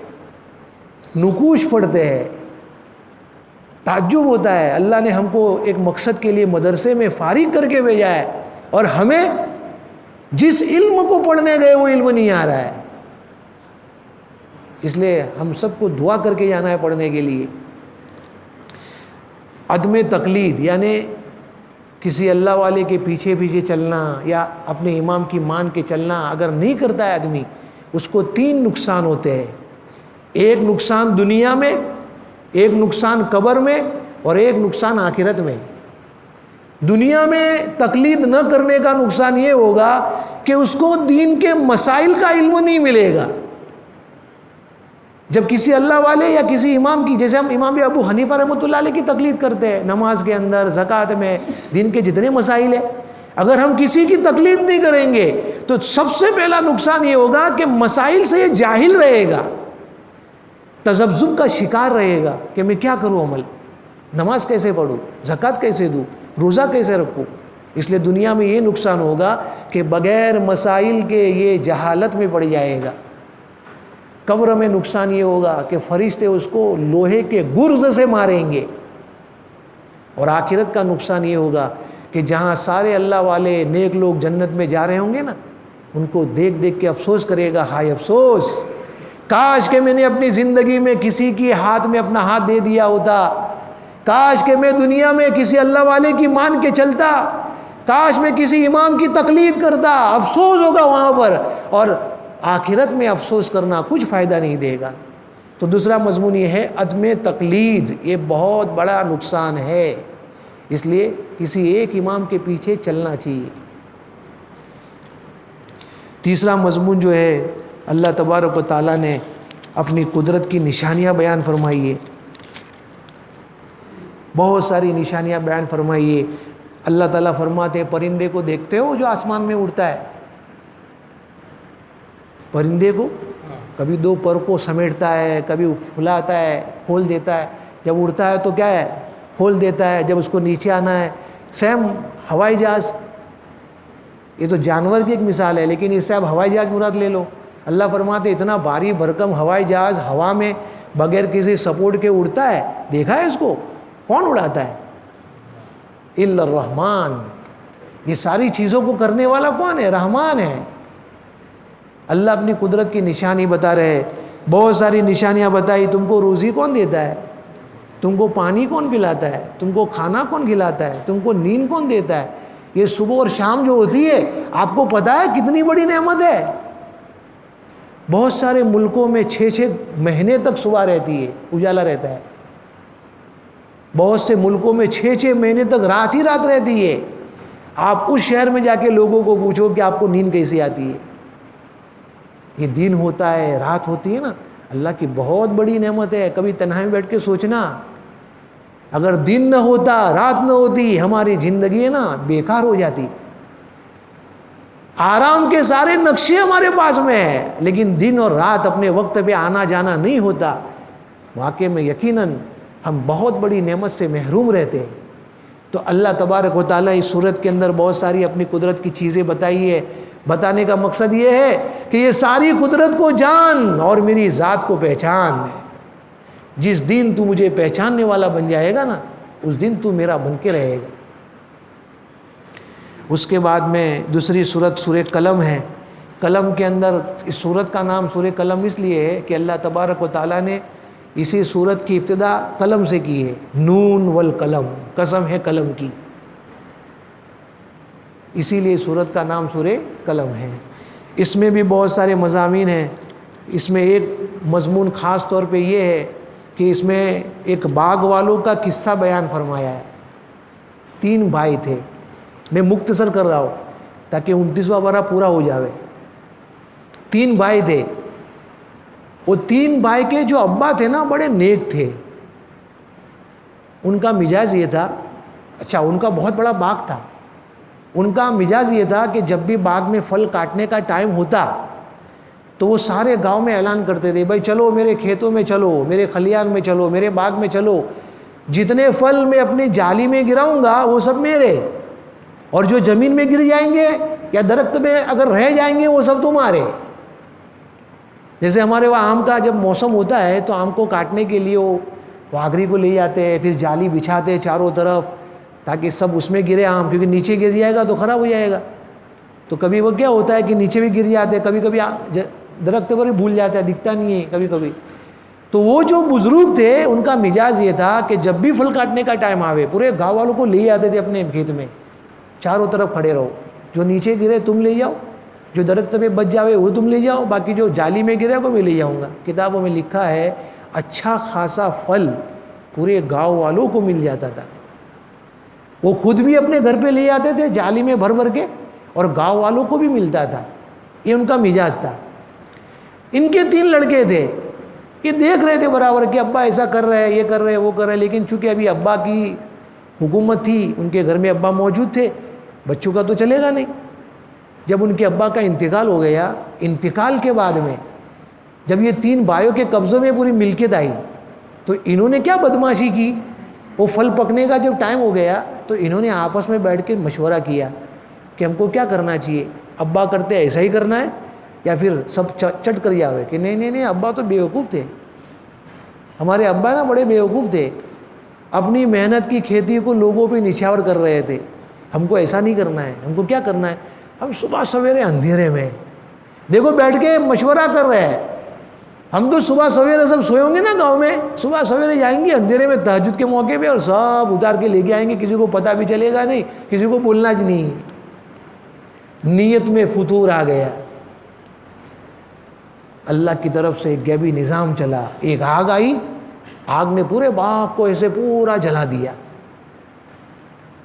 نقوش پڑھتے ہیں، تعجب ہوتا ہے۔ اللہ نے ہم کو ایک مقصد کے لیے مدرسے میں فارغ کر کے بھیجا ہے اور ہمیں جس علم کو پڑھنے گئے وہ علم نہیں آ رہا ہے۔ اس لیے ہم سب کو دعا کر کے جانا ہے پڑھنے کے لیے۔ عدم تقلید یعنی کسی اللہ والے کے پیچھے پیچھے چلنا یا اپنے امام کی مان کے چلنا اگر نہیں کرتا ہے آدمی، اس کو 3 نقصان ہوتے ہیں۔ ایک نقصان دنیا میں، ایک نقصان قبر میں، اور ایک نقصان آخرت میں۔ دنیا میں تقلید نہ کرنے کا نقصان یہ ہوگا کہ اس کو دین کے مسائل کا علم نہیں ملے گا۔ جب کسی اللہ والے یا کسی امام کی، جیسے ہم امام ابو حنیفہ رحمۃ اللہ علیہ کی تقلید کرتے ہیں نماز کے اندر، زکوٰۃ میں، دین کے جتنے مسائل ہیں، اگر ہم کسی کی تقلید نہیں کریں گے تو سب سے پہلا نقصان یہ ہوگا کہ مسائل سے یہ جاہل رہے گا، تذبذب کا شکار رہے گا کہ میں کیا کروں، عمل نماز کیسے پڑھوں، زکوٰۃ کیسے دوں، روزہ کیسے رکھوں۔ اس لیے دنیا میں یہ نقصان ہوگا کہ بغیر مسائل کے یہ جہالت میں پڑ جائے گا۔ قبر میں نقصان یہ ہوگا کہ فرشتے اس کو لوہے کے گرز سے ماریں گے۔ اور آخرت کا نقصان یہ ہوگا کہ جہاں سارے اللہ والے نیک لوگ جنت میں جا رہے ہوں گے نا، ان کو دیکھ دیکھ کے افسوس کرے گا، ہائے افسوس، کاش کہ میں نے اپنی زندگی میں کسی کے ہاتھ میں اپنا ہاتھ دے دیا ہوتا، کاش کہ میں دنیا میں کسی اللہ والے کی مان کے چلتا، کاش میں کسی امام کی تقلید کرتا۔ افسوس ہوگا وہاں پر، اور آخرت میں افسوس کرنا کچھ فائدہ نہیں دے گا۔ تو دوسرا مضمون یہ ہے عدم تقلید، یہ بہت بڑا نقصان ہے، اس لیے کسی ایک امام کے پیچھے چلنا چاہیے۔ تیسرا مضمون جو ہے اللہ تبارک و تعالیٰ نے اپنی قدرت کی نشانیاں بیان فرمائی ہے، بہت ساری نشانیاں بیان فرمائی ہے۔ اللہ تعالیٰ فرماتے ہیں پرندے کو دیکھتے ہو جو آسمان میں اڑتا ہے، پرندے کو کبھی 2 پر کو سمیٹتا ہے، کبھی پھلاتا ہے، کھول دیتا ہے، جب اڑتا ہے تو کیا ہے، کھول دیتا ہے، جب اس کو نیچے آنا ہے۔ سیم ہوائی جہاز، یہ تو جانور کی ایک مثال ہے، لیکن اس سے آپ ہوائی جہاز مراد لے لو۔ اللہ فرماتے اتنا بھاری بھرکم ہوائی جہاز ہوا میں بغیر کسی سپورٹ کے اڑتا ہے، دیکھا ہے اس کو؟ کون اڑاتا ہے؟ الا الرحمن۔ یہ ساری چیزوں کو کرنے والا کون ہے؟ رحمان ہے۔ اللہ اپنی قدرت کی نشانی بتا رہے، بہت ساری نشانیاں بتائی۔ تم کو روزی کون دیتا ہے؟ تم کو پانی کون پلاتا ہے؟ تم کو کھانا کون کھلاتا ہے؟ تم کو نیند کون دیتا ہے؟ یہ صبح اور شام جو ہوتی ہے آپ کو پتہ ہے کتنی بڑی نعمت ہے؟ بہت سارے ملکوں میں 6 مہینے تک صبح رہتی ہے، اجالا رہتا ہے۔ بہت سے ملکوں میں 6 مہینے تک رات ہی رات رہتی ہے۔ آپ اس شہر میں جا کے لوگوں کو پوچھو کہ آپ کو نیند کیسی آتی ہے۔ یہ دن ہوتا ہے، رات ہوتی ہے نا، اللہ کی بہت بڑی نعمت ہے. کبھی تنہائی میں بیٹھ کے سوچنا، اگر دن نہ ہوتا، رات نہ ہوتی، ہماری زندگی ہے نا بیکار ہو جاتی. آرام کے سارے نقشے ہمارے پاس میں ہیں، لیکن دن اور رات اپنے وقت پہ آنا جانا نہیں ہوتا. واقعے میں یقیناً ہم بہت بڑی نعمت سے محروم رہتے ہیں. تو اللہ تبارک و تعالیٰ اس صورت کے اندر بہت ساری اپنی قدرت کی چیزیں بتائی ہے. بتانے کا مقصد یہ ہے کہ یہ ساری قدرت کو جان اور میری ذات کو پہچان. جس دن تو مجھے پہچاننے والا بن جائے گا نا، اس دن تو میرا بن کے رہے گا. اس کے بعد میں دوسری صورت سورہ قلم ہے. قلم کے اندر اس صورت کا نام سورہ قلم اس لیے ہے کہ اللہ تبارک و تعالیٰ نے اسی صورت کی ابتدا قلم سے کی ہے. نون والقلم، قسم ہے قلم کی، اسی لیے صورت کا نام سورہ قلم ہے. اس میں بھی بہت سارے مضامین ہیں. اس میں ایک مضمون خاص طور پہ یہ ہے کہ اس میں ایک باغ والوں کا قصہ بیان فرمایا ہے. 3 بھائی تھے. میں مختصر کر رہا ہوں تاکہ 29واں پارہ پورا ہو جاوے. 3 بھائی تھے. وہ 3 بھائی کے جو ابا تھے نا بڑے نیک تھے. ان کا مزاج یہ تھا، اچھا ان کا بہت بڑا باغ تھا. ان کا مزاج یہ تھا کہ جب بھی باغ میں پھل کاٹنے کا ٹائم ہوتا تو وہ سارے گاؤں میں اعلان کرتے تھے، بھائی چلو میرے کھیتوں میں چلو، میرے کھلیان میں چلو، میرے باغ میں چلو، جتنے پھل میں اپنی جالی میں گراؤں گا وہ سب میرے، اور جو زمین میں گر جائیں گے یا درخت میں اگر رہ جائیں گے وہ سب تمہارے. جیسے ہمارے وہاں آم کا جب موسم ہوتا ہے تو آم کو کاٹنے کے لیے وہ واگری کو لے جاتے ہیں، پھر جالی بچھاتے ہیں چاروں طرف تاکہ سب اس میں گرے آم، کیونکہ نیچے گر جائے گا تو خراب ہو جائے گا. تو کبھی وہ کیا ہوتا ہے کہ نیچے بھی گر جاتے ہیں، کبھی کبھی درخت پر بھی بھول جاتا ہے، دکھتا نہیں ہے کبھی کبھی. تو وہ جو بزرگ تھے ان کا مزاج یہ تھا کہ جب بھی پھل کاٹنے کا ٹائم آوے پورے گاؤں والوں کو لے جاتے تھے اپنے کھیت میں، چاروں طرف کھڑے رہو، جو نیچے گرے تم لے جاؤ، جو درخت پہ بچ جاوے وہ تم لے جاؤ، باقی جو جالی میں گرے کو میں لے جاؤں گا. کتابوں میں لکھا ہے اچھا خاصا پھل پورے گاؤں والوں کو مل جاتا تھا. وہ خود بھی اپنے گھر پہ لے جاتے تھے جالی میں بھر بھر کے، اور گاؤں والوں کو بھی ملتا تھا. یہ ان کا مزاج تھا. ان کے 3 لڑکے تھے. یہ دیکھ رہے تھے برابر کہ ابا ایسا کر رہے ہیں، یہ کر رہے ہیں، وہ کر رہے ہیں، لیکن چونکہ ابھی ابا کی حکومت تھی، ان کے گھر میں ابا موجود تھے، بچوں کا تو چلے گا نہیں. جب ان کے ابا کا انتقال ہو گیا، انتقال کے بعد میں جب یہ 3 بھائیوں کے قبضوں میں پوری ملکیت آئی تو انہوں نے کیا بدماشی کی، وہ پھل پکنے کا جب ٹائم ہو گیا تو انہوں نے آپس میں بیٹھ کے مشورہ کیا کہ ہم کو کیا کرنا چاہیے. ابا کرتے ایسا ہی کرنا ہے یا پھر سب چٹ کر جاوے کہ نہیں ابا تو بیوقوف تھے، ہمارے ابا نا بڑے بیوقوف تھے، اپنی محنت کی کھیتی کو لوگوں پہ نچھاور کر رہے تھے. ہم کو ایسا نہیں کرنا ہے. ہم کو کیا کرنا ہے، ہم صبح سویرے اندھیرے میں دیکھو بیٹھ کے مشورہ کر رہے ہیں. ہم تو صبح سویرے سب سوئے ہوں گے نا گاؤں میں، صبح سویرے جائیں گے اندھیرے میں تہجد کے موقع پہ اور سب اتار کے لے کے آئیں گے، کسی کو پتہ بھی چلے گا نہیں، کسی کو بولنا ہی نہیں. نیت میں فتور آ گیا. اللہ کی طرف سے ایک غیبی نظام چلا، ایک آگ آئی، آگ نے پورے باغ کو ایسے پورا جلا دیا.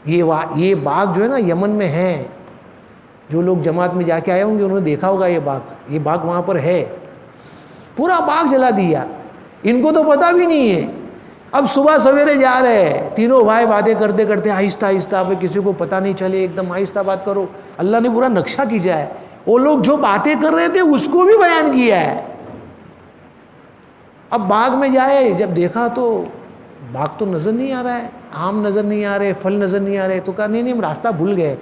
یہ باغ جو ہے نا یمن میں ہے، جو لوگ جماعت میں جا کے آئے ہوں گے انہوں نے دیکھا ہوگا یہ باغ وہاں پر ہے. پورا باغ جلا دیا. ان کو تو پتہ بھی نہیں ہے. اب صبح سویرے جا رہے ہیں تینوں بھائی، باتیں کرتے کرتے آہستہ آہستہ، پہ کسی کو پتہ نہیں چلے، ایک دم آہستہ بات کرو. اللہ نے پورا نقشہ کھینچا ہے. وہ لوگ جو باتیں کر رہے تھے اس کو بھی بیان کیا ہے. اب باغ میں جائے، جب دیکھا تو باغ تو نظر نہیں آ رہا ہے، آم نظر نہیں آ رہے، پھل نظر نہیں آ رہے. تو کہا نہیں ہم راستہ بھول گئے،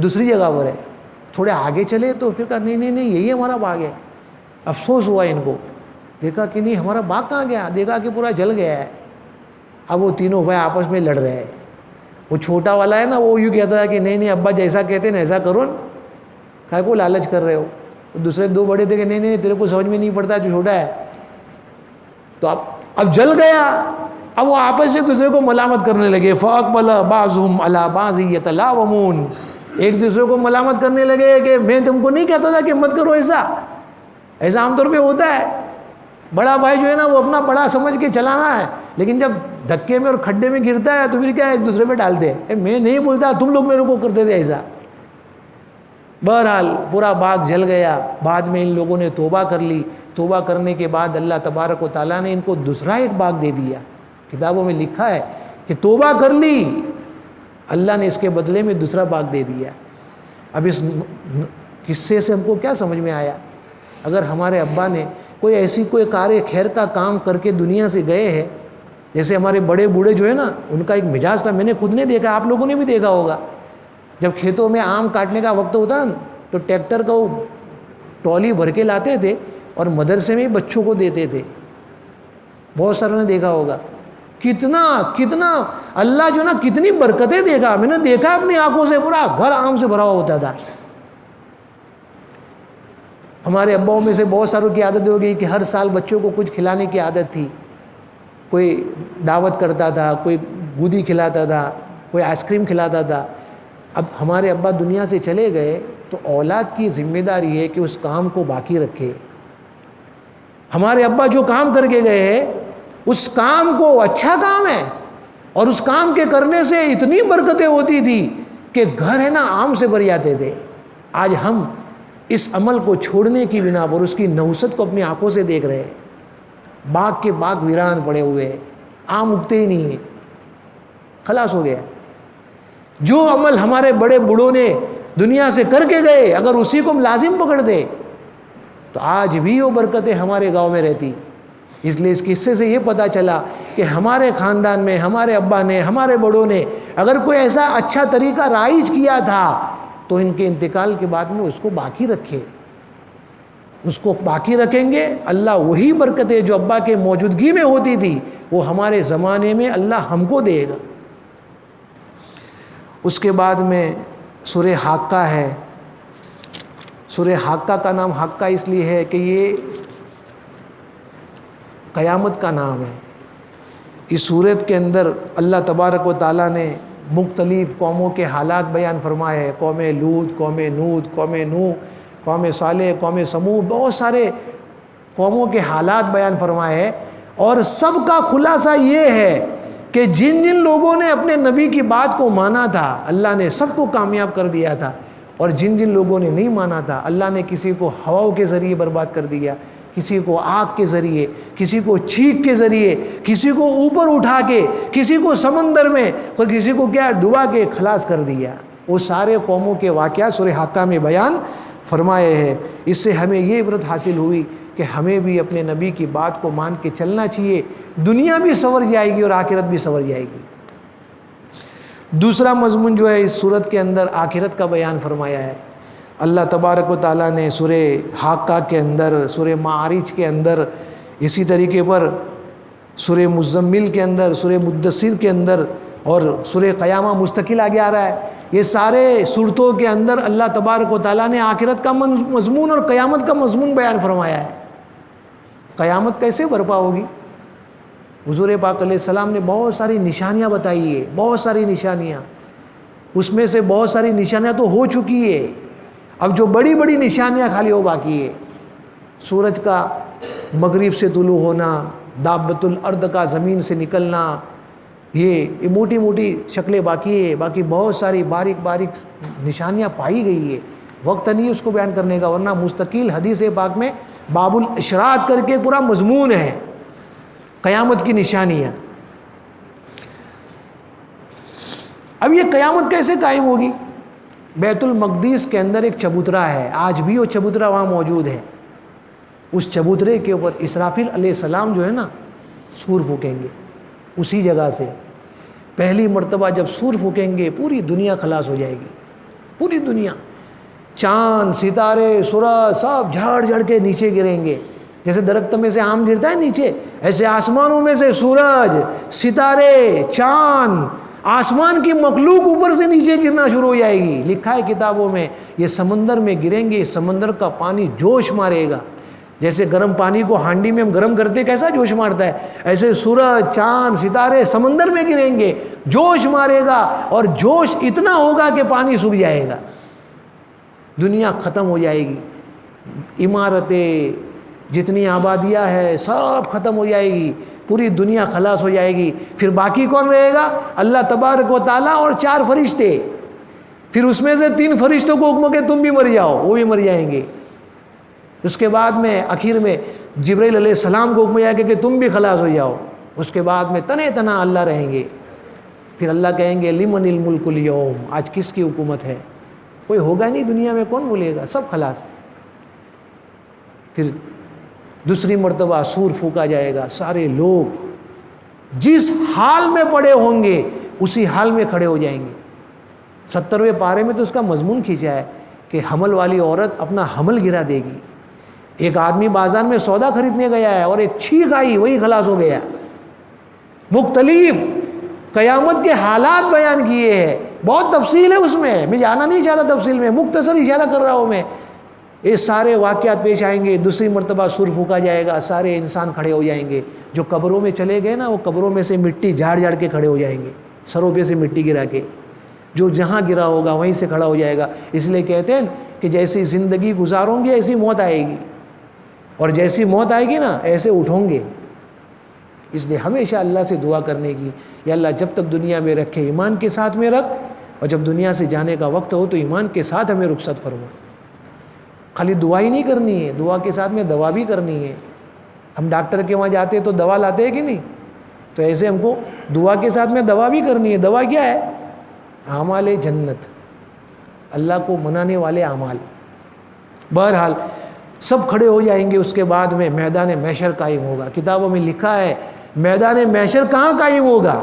دوسری جگہ پر ہے. تھوڑے آگے چلے تو پھر کہا نہیں یہی ہمارا باغ ہے. افسوس ہوا ان کو، دیکھا کہ نہیں ہمارا باغ کہاں گیا، دیکھا کہ پورا جل گیا ہے. اب وہ تینوں بھائی آپس میں لڑ رہے ہیں. وہ چھوٹا والا ہے نا، وہ یوں کہتا ہے کہ نہیں ابا جیسا کہتے ہیں ایسا کرو، کہا کو لالچ کر رہے ہو. دوسرے 2 بڑے تھے کہ نہیں تیرے کو سمجھ میں نہیں پڑتا، جو چھوٹا ہے. تو اب جل گیا. اب وہ آپس میں دوسرے کو ملامت کرنے لگے. فَأَقْبَلَ بَعْضُهُمْ عَلَىٰ بَعْضٍ يَتَلَاوَمُونَ. ایک دوسرے کو ملامت کرنے لگے کہ میں تم کو نہیں کہتا تھا کہ مت کرو ایسا عام طور پہ ہوتا ہے. بڑا بھائی جو ہے نا وہ اپنا بڑا سمجھ کے چلانا ہے، لیکن جب دھکے میں اور کھڈے میں گرتا ہے تو پھر کیا ایک دوسرے پہ ڈالتے ہیں، میں نہیں بولتا تم لوگ میرے کو کرتے تھے ایسا. بہرحال پورا باغ جل گیا. بعد میں ان لوگوں نے توبہ کر لی. توبہ کرنے کے بعد اللہ تبارک و تعالیٰ نے ان کو دوسرا ایک باغ دے دیا. کتابوں میں لکھا ہے کہ توبہ کر لی, اللہ نے اس کے بدلے میں دوسرا باغ دے دیا. اب اس قصے سے ہم کو کیا سمجھ میں آیا؟ اگر ہمارے ابا نے کوئی کار خیر کا کام کر کے دنیا سے گئے ہیں, جیسے ہمارے بڑے بوڑھے جو ہے نا, ان کا ایک مزاج تھا, میں نے خود نے دیکھا, آپ لوگوں نے بھی دیکھا ہوگا. جب کھیتوں میں آم کاٹنے کا وقت ہوتا نا تو ٹریکٹر کو ٹرالی بھر کے لاتے تھے اور مدرسے میں بچوں کو دیتے تھے. بہت ساروں نے دیکھا ہوگا. کتنا اللہ جو نا کتنی برکتیں دے گا. میں نے دیکھا اپنی آنکھوں سے, پورا گھر آم سے بھرا ہوا ہوتا تھا. ہمارے اباؤں میں سے بہت ساروں کی عادت ہو گئی کہ ہر سال بچوں کو کچھ کھلانے کی عادت تھی. کوئی دعوت کرتا تھا, کوئی گودی کھلاتا تھا, کوئی آئس کریم کھلاتا تھا. اب ہمارے ابا دنیا سے چلے گئے تو اولاد کی ذمہ داری ہے کہ اس کام کو باقی رکھے. ہمارے ابا جو کام کر کے گئے ہیں اس کام کو اچھا کام ہے, اور اس کام کے کرنے سے اتنی برکتیں ہوتی تھی کہ گھر ہے نا آم سے بھر جاتے تھے. آج ہم اس عمل کو چھوڑنے کی بنا پر اس کی نحوست کو اپنی آنکھوں سے دیکھ رہے ہیں. باغ کے باغ ویران پڑے ہوئے ہیں, آم اگتے ہی نہیں ہیں, خلاص ہو گیا. جو عمل ہمارے بڑے بوڑھوں نے دنیا سے کر کے گئے, اگر اسی کو ہم لازم پکڑ دے تو آج بھی وہ برکتیں ہمارے گاؤں میں رہتی. اس لیے اس قصے سے یہ پتہ چلا کہ ہمارے خاندان میں ہمارے ابا نے, ہمارے بڑوں نے اگر کوئی ایسا اچھا طریقہ رائج کیا تھا تو ان کے انتقال کے بعد میں اس کو باقی رکھے. اس کو باقی رکھیں گے, اللہ وہی برکتیں جو ابا کے موجودگی میں ہوتی تھی وہ ہمارے زمانے میں اللہ ہم کو دے گا. اس کے بعد میں سورہ حاقہ ہے. سورہ حاقہ کا نام حاقہ اس لیے ہے کہ یہ قیامت کا نام ہے. اس سورت کے اندر اللہ تبارک و تعالیٰ نے مختلف قوموں کے حالات بیان فرمائے ہیں. قوم لوط, قوم نوح, قوم نوح, قوم صالح, قوم سمود, بہت سارے قوموں کے حالات بیان فرمائے ہیں. اور سب کا خلاصہ یہ ہے کہ جن جن لوگوں نے اپنے نبی کی بات کو مانا تھا اللہ نے سب کو کامیاب کر دیا تھا, اور جن جن لوگوں نے نہیں مانا تھا اللہ نے کسی کو ہواؤں کے ذریعے برباد کر دیا, کسی کو آگ کے ذریعے, کسی کو چھینک کے ذریعے, کسی کو اوپر اٹھا کے, کسی کو سمندر میں, اور کسی کو کیا ڈبا کے خلاص کر دیا. وہ سارے قوموں کے واقعات سورہ حاقہ میں بیان فرمائے ہیں. اس سے ہمیں یہ عبرت حاصل ہوئی کہ ہمیں بھی اپنے نبی کی بات کو مان کے چلنا چاہیے. دنیا بھی سنور جائے گی اور آخرت بھی سنور جائے گی. دوسرا مضمون جو ہے اس سورت کے اندر آخرت کا بیان فرمایا ہے. اللہ تبارک و تعالیٰ نے سورہ حاقہ کے اندر, سورہ معارج کے اندر, اسی طریقے پر سورہ مزمل کے اندر, سورہ مدثر کے اندر, اور سورہ قیامہ مستقل آگے آ رہا ہے. یہ سارے صورتوں کے اندر اللہ تبارک و تعالیٰ نے آخرت کا مضمون اور قیامت کا مضمون بیان فرمایا ہے. قیامت کیسے برپا ہوگی؟ حضور پاک علیہ السلام نے بہت ساری نشانیاں بتائی ہے, بہت ساری نشانیاں. اس میں سے بہت ساری نشانیاں تو ہو چکی ہے, اب جو بڑی بڑی نشانیاں خالی ہو باقی ہے. سورج کا مغرب سے طلوع ہونا, دابۃ الارض کا زمین سے نکلنا, یہ موٹی موٹی شکلیں باقی ہے. باقی بہت ساری باریک باریک نشانیاں پائی گئی ہے. وقت نہیں اس کو بیان کرنے کا, ورنہ مستقل حدیث پاک میں باب الاشراط کر کے پورا مضمون ہے قیامت کی نشانیاں. اب یہ قیامت کیسے قائم ہوگی؟ بیت المقدس کے اندر ایک چبوترا ہے, آج بھی وہ چبوترا وہاں موجود ہے. اس چبوترے کے اوپر اسرافیل علیہ السلام جو ہے نا سور پھونکیں گے. اسی جگہ سے پہلی مرتبہ جب سور پھونکیں گے پوری دنیا خلاص ہو جائے گی. پوری دنیا, چاند, ستارے, سورج سب جھاڑ جھڑ کے نیچے گریں گے. جیسے درخت میں سے آم گرتا ہے نیچے, ایسے آسمانوں میں سے سورج, ستارے, چاند, آسمان کی مخلوق اوپر سے نیچے گرنا شروع ہو جائے گی. لکھا ہے کتابوں میں یہ سمندر میں گریں گے, سمندر کا پانی جوش مارے گا. جیسے گرم پانی کو ہانڈی میں ہم گرم کرتے کیسا جوش مارتا ہے, ایسے سورج, چاند, ستارے سمندر میں گریں گے, جوش مارے گا, اور جوش اتنا ہوگا کہ پانی سوکھ جائے گا. دنیا ختم ہو جائے گی. عمارتیں, جتنی آبادیاں ہے سب ختم ہو جائے گی. پوری دنیا خلاص ہو جائے گی. پھر باقی کون رہے گا؟ اللہ تبارک و تعالیٰ اور 4 فرشتے. پھر اس میں سے 3 فرشتوں کو حکم کہ تم بھی مر جاؤ، وہ بھی مر جائیں گے۔ اس کے بعد میں آخر میں جبرائیل علیہ السلام کو حکم دیا کہ تم بھی خلاص ہو جاؤ۔ اس کے بعد میں تنے تنا اللہ رہیں گے۔ پھر اللہ کہیں گے لمن الملک اليوم، آج کس کی حکومت ہے؟ کوئی ہوگا نہیں دنیا میں، کون بولے گا؟ سب خلاص۔ پھر دوسری مرتبہ سور پھونکا جائے گا، سارے لوگ جس حال میں پڑے ہوں گے اسی حال میں کھڑے ہو جائیں گے۔ 70ویں پارے میں تو اس کا مضمون کھینچا ہے کہ حمل والی عورت اپنا حمل گرا دے گی۔ ایک آدمی بازار میں سودا خریدنے گیا ہے اور ایک چھینک آئی، وہی خلاص ہو گیا۔ مختلف قیامت کے حالات بیان کیے ہیں، بہت تفصیل ہے اس میں جانا نہیں چاہتا تفصیل میں، مختصر اشارہ کر رہا ہوں میں۔ یہ سارے واقعات پیش آئیں گے، دوسری مرتبہ سور پھونکا جائے گا، سارے انسان کھڑے ہو جائیں گے۔ جو قبروں میں چلے گئے نا، وہ قبروں میں سے مٹی جھاڑ جھاڑ کے کھڑے ہو جائیں گے، سروں پہ سے مٹی گرا کے، جو جہاں گرا ہوگا وہیں سے کھڑا ہو جائے گا۔ اس لیے کہتے ہیں کہ جیسی زندگی گزاروں گے ایسی موت آئے گی، اور جیسی موت آئے گی نا ایسے اٹھوں گے۔ اس لیے ہمیشہ اللہ سے دعا کرنے کی، یا اللہ جب تک دنیا میں رکھے ایمان کے ساتھ میں رکھ، اور جب دنیا سے جانے کا وقت ہو تو ایمان کے ساتھ ہمیں رخصت فرما۔ خالی دعا ہی نہیں کرنی ہے، دعا کے ساتھ میں دوا بھی کرنی ہے۔ ہم ڈاکٹر کے وہاں جاتے ہیں تو دوا لاتے ہیں کہ نہیں؟ تو ایسے ہم کو دعا کے ساتھ میں دوا بھی کرنی ہے۔ دوا کیا ہے؟ اعمال جنت، اللہ کو منانے والے اعمال۔ بہرحال سب کھڑے ہو جائیں گے، اس کے بعد میں میدان محشر قائم ہوگا۔ کتابوں میں لکھا ہے میدان محشر کہاں قائم ہوگا؟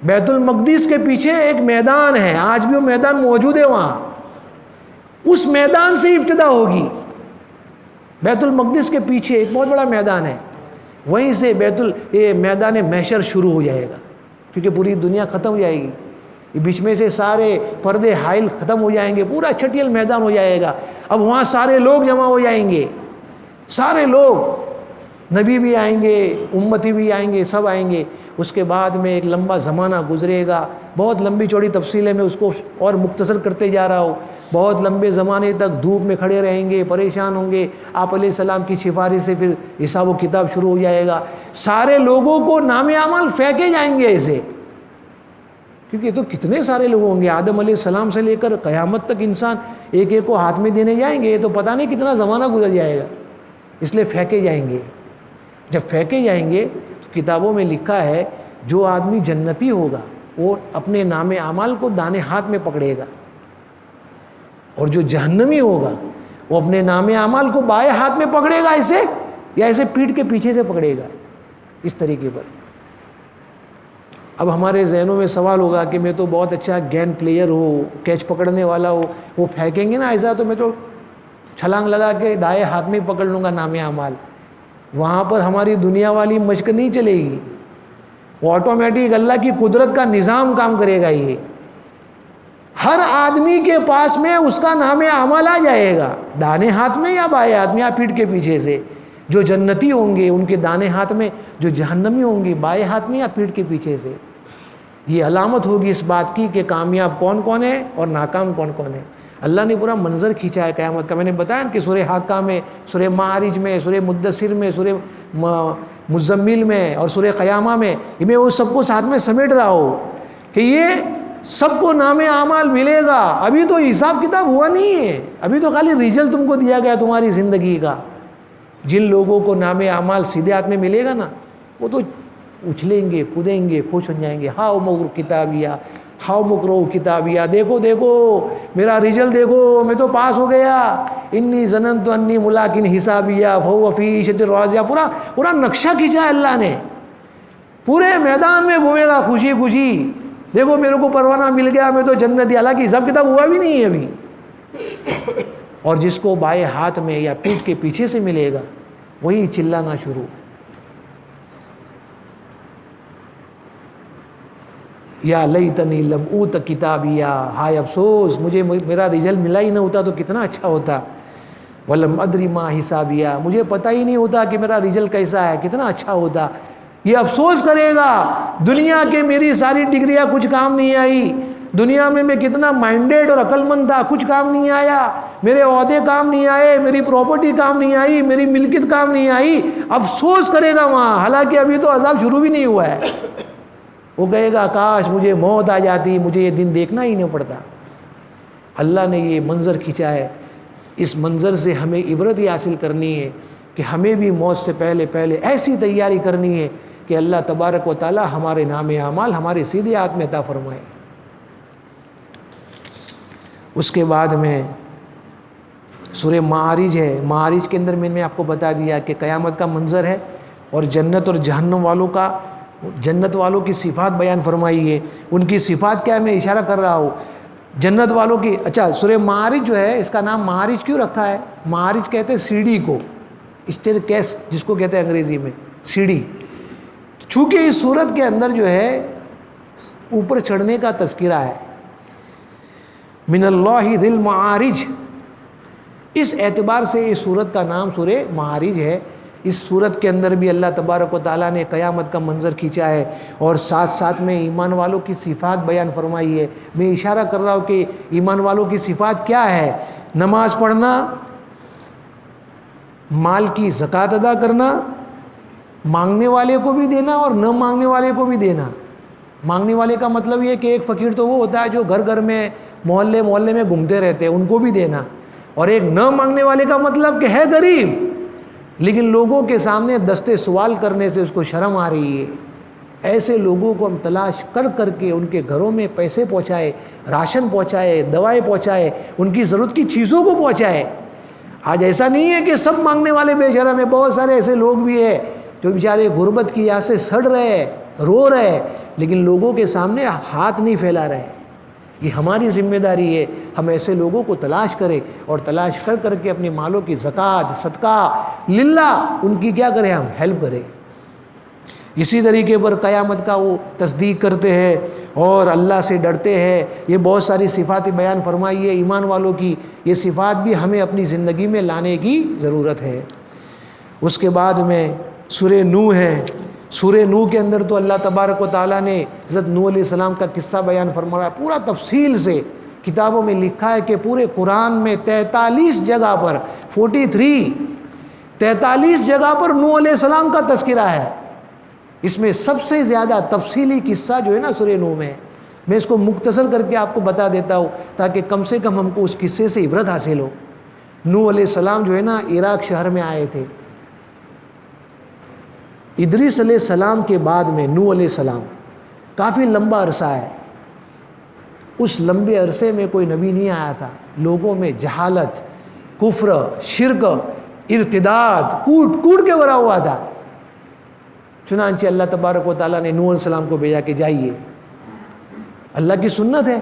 بیت المقدس کے پیچھے ایک میدان ہے، آج بھی وہ میدان موجود ہے وہاں، اس میدان سے ابتدا ہوگی۔ بیت المقدس کے پیچھے ایک بہت بڑا میدان ہے، وہیں سے میدان محشر شروع ہو جائے گا، کیونکہ پوری دنیا ختم ہو جائے گی، بیچ میں سے سارے پردے حائل ختم ہو جائیں گے، پورا چھٹیل میدان ہو جائے گا۔ اب وہاں سارے لوگ جمع ہو جائیں گے، سارے لوگ، نبی بھی آئیں گے، امتی بھی آئیں گے، سب آئیں گے۔ اس کے بعد میں ایک لمبا زمانہ گزرے گا، بہت لمبی چوڑی تفصیل ہے، میں اس کو اور مختصر کرتے جا رہا ہوں۔ بہت لمبے زمانے تک دھوپ میں کھڑے رہیں گے، پریشان ہوں گے۔ آپ علیہ السلام کی سفارش سے پھر حساب و کتاب شروع ہو جائے گا۔ سارے لوگوں کو نام اعمال پھینکے جائیں گے ایسے، کیونکہ یہ تو کتنے سارے لوگ ہوں گے، آدم علیہ السلام سے لے کر قیامت تک انسان ایک ایک کو ہاتھ میں دینے جائیں گے، یہ تو پتہ نہیں کتنا زمانہ گزر جائے گا، اس لیے پھینکے جائیں گے۔ جب پھینکے جائیں گے تو کتابوں میں لکھا ہے جو آدمی جنتی ہوگا وہ اپنے نام اعمال کو دانے ہاتھ میں پکڑے گا، اور جو جہنمی ہوگا وہ اپنے نام اعمال کو بائیں ہاتھ میں پکڑے گا، ایسے یا ایسے پیٹھ کے پیچھے سے پکڑے گا، اس طریقے پر۔ اب ہمارے ذہنوں میں سوال ہوگا کہ میں تو بہت اچھا گین پلیئر ہوں، کیچ پکڑنے والا ہوں، وہ پھینکیں گے نا ایسا تو میں تو چھلانگ لگا کے دائیں ہاتھ میں پکڑ لوں گا نام اعمال۔ وہاں پر ہماری دنیا والی مشق نہیں چلے گی، وہ آٹومیٹک اللہ کی قدرت کا نظام کام کرے گا۔ یہ ہر آدمی کے پاس میں اس کا نام اعمال آ جائے گا، دانے ہاتھ میں یا بائیں ہاتھ میں یا پیٹھ کے پیچھے سے۔ جو جنتی ہوں گے ان کے دانے ہاتھ میں، جو جہنمی ہوں گے بائیں ہاتھ میں یا پیٹھ کے پیچھے سے۔ یہ علامت ہوگی اس بات کی کہ کامیاب کون کون ہے اور ناکام کون کون ہے۔ اللہ نے پورا منظر کھینچا ہے قیامت کا۔ میں نے بتایا کہ سورہ حاقہ میں، سورہ معارج میں، سورہ مدثر میں، سورہ مزمل میں اور سورہ قیامہ میں وہ سب کو ساتھ میں سمیٹ رہا ہوں کہ یہ سب کو نام اعمال ملے گا۔ ابھی تو حساب کتاب ہوا نہیں ہے، ابھی تو خالی رزلٹ تم کو دیا گیا تمہاری زندگی کا۔ جن لوگوں کو نام اعمال سیدھے ہاتھ میں ملے گا نا، وہ تو اچھلیں گے، کودیں گے، خوش ہو جائیں گے۔ ہاؤ مغر کتابیہ، ہاؤ مکرو کتابیہ، دیکھو دیکھو میرا رزلٹ دیکھو، میں تو پاس ہو گیا۔ انی ظننت انی ملاقٍ حسابیہ فہو فی عیشۃ راضیہ۔ پورا نقشہ کھینچا ہے اللہ نے، پورے میدان میں گھومے گا خوشی خوشی، دیکھو میرے کو پروانہ مل گیا، میں تو جنتی۔ حالانکہ حساب کتاب ہوا بھی نہیں ہے ابھی۔ اور جس کو بائیں ہاتھ میں یا پیٹھ کے پیچھے سے ملے گا وہی چلانا شروع، یا لیتنی لم اوت کتابیہ، ہائے افسوس مجھے میرا رزلٹ ملا ہی نہ ہوتا تو کتنا اچھا ہوتا۔ ولم ادری ما حسابیہ، مجھے پتہ ہی نہیں ہوتا کہ میرا رزلٹ کیسا ہے، کتنا اچھا ہوتا۔ یہ افسوس کرے گا دنیا کے میری ساری ڈگریاں کچھ کام نہیں آئی، دنیا میں کتنا مائنڈیڈ اور عقل مند تھا، کچھ کام نہیں آیا، میرے عہدے کام نہیں آئے، میری پراپرٹی کام نہیں آئی، میری ملکیت کام نہیں آئی۔ افسوس کرے گا وہاں، حالانکہ ابھی تو عذاب شروع بھی نہیں ہوا ہے۔ وہ کہے گا کاش مجھے موت آ جاتی، مجھے یہ دن دیکھنا ہی نہیں پڑتا۔ اللہ نے یہ منظر کھینچا ہے، اس منظر سے ہمیں عبرت یہ حاصل کرنی ہے کہ ہمیں بھی موت سے پہلے ایسی تیاری کرنی ہے کہ اللہ تبارک و تعالی ہمارے نام اعمال ہمارے سیدھے ہاتھ میں عطا فرمائے۔ اس کے بعد میں سورہ معارج ہے، معارج کے اندر میں نے آپ کو بتا دیا کہ قیامت کا منظر ہے اور جنت اور جہنم والوں کا، جنت والوں کی صفات بیان فرمائی ہے۔ ان کی صفات کیا ہے میں اشارہ کر رہا ہوں، جنت والوں کی۔ اچھا، سورہ معارج جو ہے اس کا نام معارج کیوں رکھا ہے؟ معارج کہتے ہیں سیڑھی کو، اسٹیر کیس جس کو کہتے ہیں انگریزی میں، سیڑھی۔ چونکہ اس صورت کے اندر جو ہے اوپر چڑھنے کا تذکرہ ہے، من اللہ ذی المعارج، اس اعتبار سے اس صورت کا نام سورہ معارج ہے۔ اس صورت کے اندر بھی اللہ تبارک و تعالیٰ نے قیامت کا منظر کھینچا ہے اور ساتھ ساتھ میں ایمان والوں کی صفات بیان فرمائی ہے۔ میں اشارہ کر رہا ہوں کہ ایمان والوں کی صفات کیا ہے؟ نماز پڑھنا، مال کی زکوٰۃ ادا کرنا، مانگنے والے کو بھی دینا اور نہ مانگنے والے کو بھی دینا۔ مانگنے والے کا مطلب یہ کہ ایک فقیر تو وہ ہوتا ہے جو گھر گھر میں محلے محلے میں گھومتے رہتے ہیں، ان کو بھی دینا، اور ایک نہ مانگنے والے کا مطلب کہ ہے غریب لیکن لوگوں کے سامنے دستے سوال کرنے سے اس کو شرم آ رہی ہے۔ ایسے لوگوں کو ہم تلاش کر کر کے ان کے گھروں میں پیسے پہنچائے، راشن پہنچائے، دوائیں پہنچائے، ان کی ضرورت کی چیزوں کو پہنچائے۔ آج ایسا نہیں ہے کہ سب مانگنے والے بے شرم ہیں، بہت سارے ایسے لوگ بھی ہیں جو بیچارے غربت کی یاد سے سڑ رہے، رو رہے، لیکن لوگوں کے سامنے ہاتھ نہیں پھیلا رہے۔ یہ ہماری ذمہ داری ہے، ہم ایسے لوگوں کو تلاش کریں اور تلاش کر کر کے اپنے مالوں کی زکوٰۃ، صدقہ للہ ان کی کیا کریں، ہم ہیلپ کریں۔ اسی طریقے پر قیامت کا وہ تصدیق کرتے ہیں اور اللہ سے ڈرتے ہیں۔ یہ بہت ساری صفات بیان فرمائی ہے ایمان والوں کی، یہ صفات بھی ہمیں اپنی زندگی میں لانے کی ضرورت ہے۔ اس کے بعد میں سورہ نوح ہے۔ سورہ نوح کے اندر تو اللہ تبارک و تعالیٰ نے حضرت نوح علیہ السلام کا قصہ بیان فرمایا، پورا تفصیل سے کتابوں میں لکھا ہے کہ پورے قرآن میں 43 جگہ پر 43 جگہ پر نوح علیہ السلام کا تذکرہ ہے۔ اس میں سب سے زیادہ تفصیلی قصہ جو ہے نا سورہ نوح میں، میں اس کو مختصر کر کے آپ کو بتا دیتا ہوں تاکہ کم سے کم ہم کو اس قصے سے عبرت حاصل ہو۔ نوح علیہ السلام جو ہے نا عراق شہر میں آئے تھے۔ ادریس علیہ السلام کے بعد میں نوح علیہ السلام، کافی لمبا عرصہ ہے، اس لمبے عرصے میں کوئی نبی نہیں آیا تھا۔ لوگوں میں جہالت، کفر، شرک، ارتداد کوٹ کے بھرا ہوا تھا۔ چنانچہ اللہ تبارک و تعالیٰ نے نوح علیہ السلام کو بھیجا کہ جائیے۔ اللہ کی سنت ہے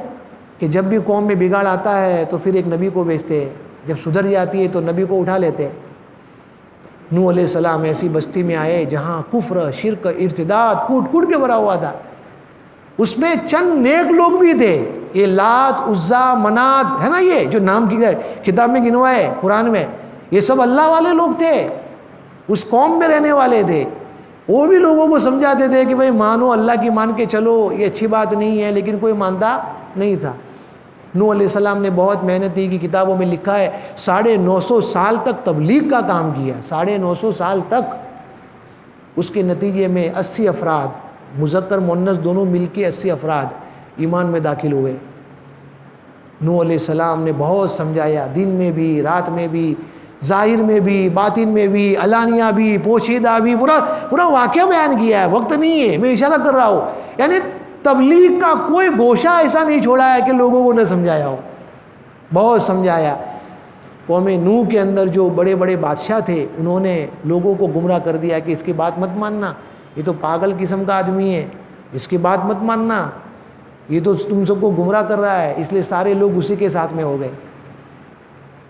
کہ جب بھی قوم میں بگاڑ آتا ہے تو پھر ایک نبی کو بھیجتے ہیں، جب سدھر جاتی ہے تو نبی کو اٹھا لیتے ہیں۔ نوح علیہ السلام ایسی بستی میں آئے جہاں کفر، شرک، ارتداد کوٹ کے بھرا ہوا تھا۔ اس میں چند نیک لوگ بھی تھے، یہ لات، عزا، منات ہے نا، یہ جو نام کی جائے کتاب میں گنوائے قرآن میں، یہ سب اللہ والے لوگ تھے، اس قوم میں رہنے والے تھے۔ وہ بھی لوگوں کو سمجھاتے تھے کہ بھئی مانو، اللہ کی مان کے چلو، یہ اچھی بات نہیں ہے، لیکن کوئی مانتا نہیں تھا۔ نوح علیہ السلام نے بہت محنت کی، کتابوں میں لکھا ہے 950 سال تک تبلیغ کا کام کیا، 950 سال تک۔ اس کے نتیجے میں 80 افراد، مذکر مؤنث دونوں مل کے 80 افراد ایمان میں داخل ہوئے۔ نوح علیہ السلام نے بہت سمجھایا، دن میں بھی، رات میں بھی، ظاہر میں بھی، باطن میں بھی، علانیہ بھی، پوشیدہ بھی، پورا واقعہ بیان کیا ہے۔ وقت نہیں ہے، میں اشارہ کر رہا ہوں، یعنی تبلیغ کا کوئی گوشہ ایسا نہیں چھوڑا ہے کہ لوگوں کو نہ سمجھایا ہو، بہت سمجھایا۔ قوم نوح کے اندر جو بڑے بڑے بادشاہ تھے انہوں نے لوگوں کو گمراہ کر دیا کہ اس کی بات مت ماننا، یہ تو پاگل قسم کا آدمی ہے، اس کی بات مت ماننا، یہ تو تم سب کو گمراہ کر رہا ہے۔ اس لیے سارے لوگ اسی کے ساتھ میں ہو گئے۔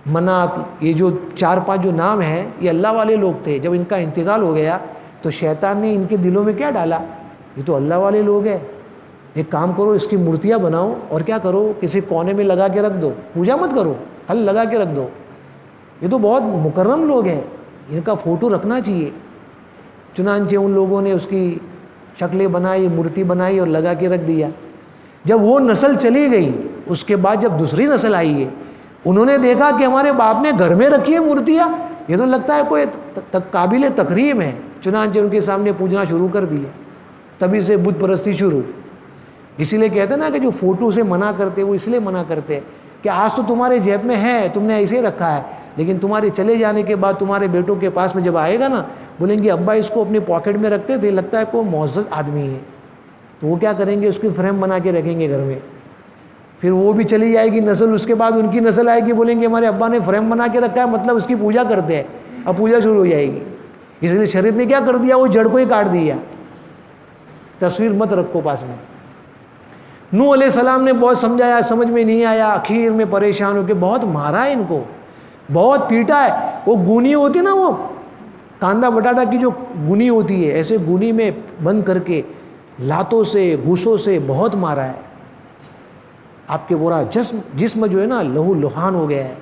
منات، یہ جو 4-5 جو نام ہیں یہ اللہ والے لوگ تھے۔ جب ان کا انتقال ہو گیا تو شیطان نے ان کے دلوں میں کیا ڈالا، یہ تو اللہ والے لوگ ہیں، ایک کام کرو، اس کی مورتیاں بناؤ اور کیا کرو، کسی کونے میں لگا کے رکھ دو، پوجا مت کرو، ہل لگا کے رکھ دو، یہ تو بہت مکرم لوگ ہیں، ان کا فوٹو رکھنا چاہیے۔ چنانچہ ان لوگوں نے اس کی شکلیں بنائی، مورتی بنائی اور لگا کے رکھ دیا۔ جب وہ نسل چلی گئی، اس کے بعد جب دوسری نسل آئی ہے، انہوں نے دیکھا کہ ہمارے باپ نے گھر میں رکھی ہے مورتیاں، یہ تو لگتا ہے کوئی قابل تکریم ہے۔ چنانچہ ان کے سامنے پوجنا شروع کر دیا، تبھی سے بت پرستی شروع۔ اسی لیے کہتے ہیں نا کہ جو فوٹو سے منع کرتے وہ اس لیے منع کرتے کہ آج تو تمہارے جیب میں ہے، تم نے ایسے ہی رکھا ہے، لیکن تمہارے چلے جانے کے بعد تمہارے بیٹوں کے پاس میں جب آئے گا نا، بولیں گے ابا اس کو اپنے پاکٹ میں رکھتے تھے، لگتا ہے کوئی معزز آدمی ہے، تو وہ کیا کریں گے، اس کی فریم بنا کے رکھیں گے گھر میں. پھر وہ بھی چلی جائے گی نسل، اس کے بعد ان کی نسل آئے گی، بولیں گے ہمارے ابا نے فریم بنا کے رکھا ہے، مطلب اس کی پوجا کرتے ہیں، اب پوجا شروع ہو جائے گی. اس لیے شریعت نے کیا کر دیا، وہ جڑ کو ہی کاٹ دیا. تصویر مت رکھو پاس میں. نوح علیہ السلام نے بہت سمجھایا، سمجھ میں نہیں آیا، آخر میں پریشان ہو کے بہت مارا ہے ان کو، بہت پیٹا ہے. وہ گونی ہوتی نا، وہ کاندا بٹاٹا کی جو گونی ہوتی ہے، ایسے گونی میں بند کر کے لاتوں سے گھوسوں سے بہت مارا ہے. آپ کے پورا جسم جو ہے نا لہو لہان ہو گیا ہے،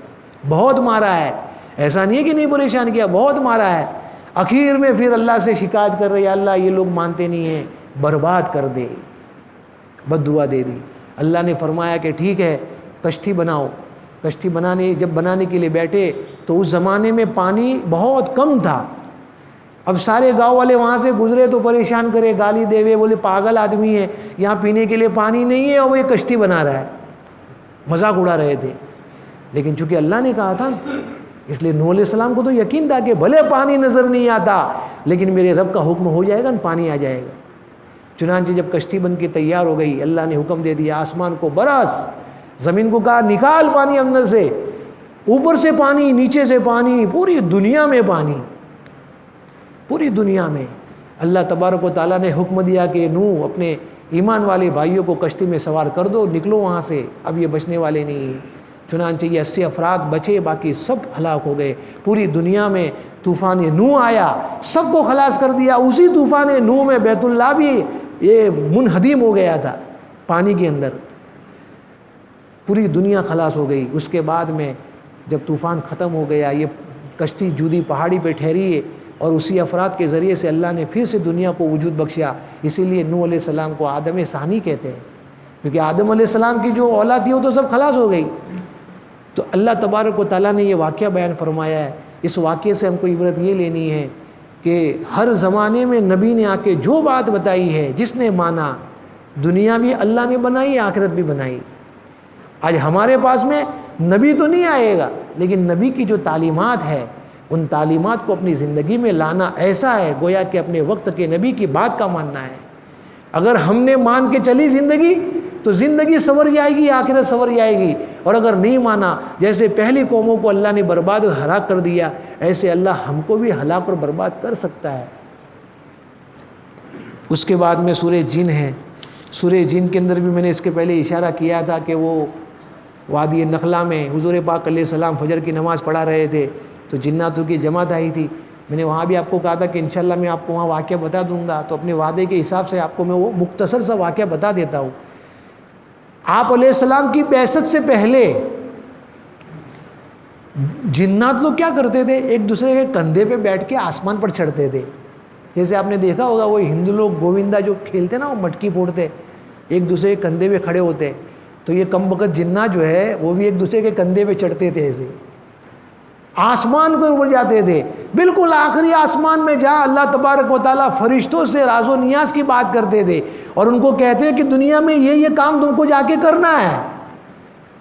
بہت مارا ہے. ایسا نہیں ہے کہ نہیں پریشان کیا، بہت مارا ہے. آخر میں پھر اللہ سے شکایت کر رہے، یا اللہ یہ لوگ مانتے نہیں ہیں، برباد کر دے، بد دعا دے دی. اللہ نے فرمایا کہ ٹھیک ہے کشتی بناؤ. کشتی جب بنانے کے لیے بیٹھے تو اس زمانے میں پانی بہت کم تھا. اب سارے گاؤں والے وہاں سے گزرے تو پریشان کرے، گالی دے ہوئے، بولے پاگل آدمی ہے، یہاں پینے کے لیے پانی نہیں ہے اور وہ یہ کشتی بنا رہا ہے، مذاق اڑا رہے تھے. لیکن چونکہ اللہ نے کہا تھا، اس لیے نوح علیہ السلام کو تو یقین تھا کہ بھلے پانی نظر نہیں آتا لیکن میرے رب کا حکم ہو جائے گا، پانی آ جائے گا. چنانچہ جب کشتی بن کے تیار ہو گئی، اللہ نے حکم دے دیا، آسمان کو برس، زمین کو کہا نکال پانی اندر سے، اوپر سے پانی، نیچے سے پانی، پوری دنیا میں پانی، پوری دنیا میں. اللہ تبارک و تعالیٰ نے حکم دیا کہ نوح اپنے ایمان والے بھائیوں کو کشتی میں سوار کر دو، نکلو وہاں سے، اب یہ بچنے والے نہیں ہیں. چنانچہ یہ 80 افراد بچے، باقی سب ہلاک ہو گئے. پوری دنیا میں طوفان نوح آیا، سب کو خلاص کر دیا. اسی طوفان نوح میں بیت اللہ بھی یہ منہدم ہو گیا تھا پانی کے اندر، پوری دنیا خلاص ہو گئی. اس کے بعد میں جب طوفان ختم ہو گیا، یہ کشتی جودی پہاڑی پہ ٹھہری ہے، اور اسی افراد کے ذریعے سے اللہ نے پھر سے دنیا کو وجود بخشا. اسی لیے نوح علیہ السلام کو آدم ثانی کہتے ہیں، کیونکہ آدم علیہ السلام کی جو اولاد تھی وہ تو سب خلاص ہو گئی. تو اللہ تبارک و تعالیٰ نے یہ واقعہ بیان فرمایا ہے. اس واقعے سے ہم کو عبرت یہ لینی ہے کہ ہر زمانے میں نبی نے آ کے جو بات بتائی ہے، جس نے مانا، دنیا بھی اللہ نے بنائی، آخرت بھی بنائی. آج ہمارے پاس میں نبی تو نہیں آئے گا، لیکن نبی کی جو تعلیمات ہے، ان تعلیمات کو اپنی زندگی میں لانا ایسا ہے گویا کہ اپنے وقت کے نبی کی بات کا ماننا ہے. اگر ہم نے مان کے چلی زندگی تو زندگی سنور جائے گی، آخرت سنور جائے گی. اور اگر نہیں مانا، جیسے پہلی قوموں کو اللہ نے برباد اور ہلاک کر دیا، ایسے اللہ ہم کو بھی ہلاک اور برباد کر سکتا ہے. اس کے بعد میں سورہ جن ہے. سورہ جن کے اندر بھی میں نے اس کے پہلے اشارہ کیا تھا کہ وہ وادی نخلا میں حضور پاک علیہ السلام فجر کی نماز پڑھا رہے تھے تو جناتوں کی جماعت آئی تھی. میں نے وہاں بھی آپ کو کہا تھا کہ انشاءاللہ میں آپ کو وہاں واقعہ بتا دوں گا، تو اپنے وعدے کے حساب سے آپ کو میں وہ مختصر سا واقعہ بتا دیتا ہوں. آپ علیہ السلام کی بعثت سے پہلے جنات لوگ کیا کرتے تھے، ایک دوسرے کے کندھے پہ بیٹھ کے آسمان پر چڑھتے تھے. جیسے آپ نے دیکھا ہوگا وہ ہندو لوگ گووندا جو کھیلتے نا، وہ مٹکی پھوڑتے، ایک دوسرے کے کندھے پہ کھڑے ہوتے. تو یہ کم بخت جنات جو ہے وہ بھی ایک دوسرے کے کندھے پہ چڑھتے تھے، ایسے آسمان کو اوپر جاتے تھے. بالکل آخری آسمان میں جہاں اللہ تبارک و تعالیٰ فرشتوں سے راز و نیاز کی بات کرتے تھے اور ان کو کہتے کہ دنیا میں یہ کام تم کو جا کے کرنا ہے.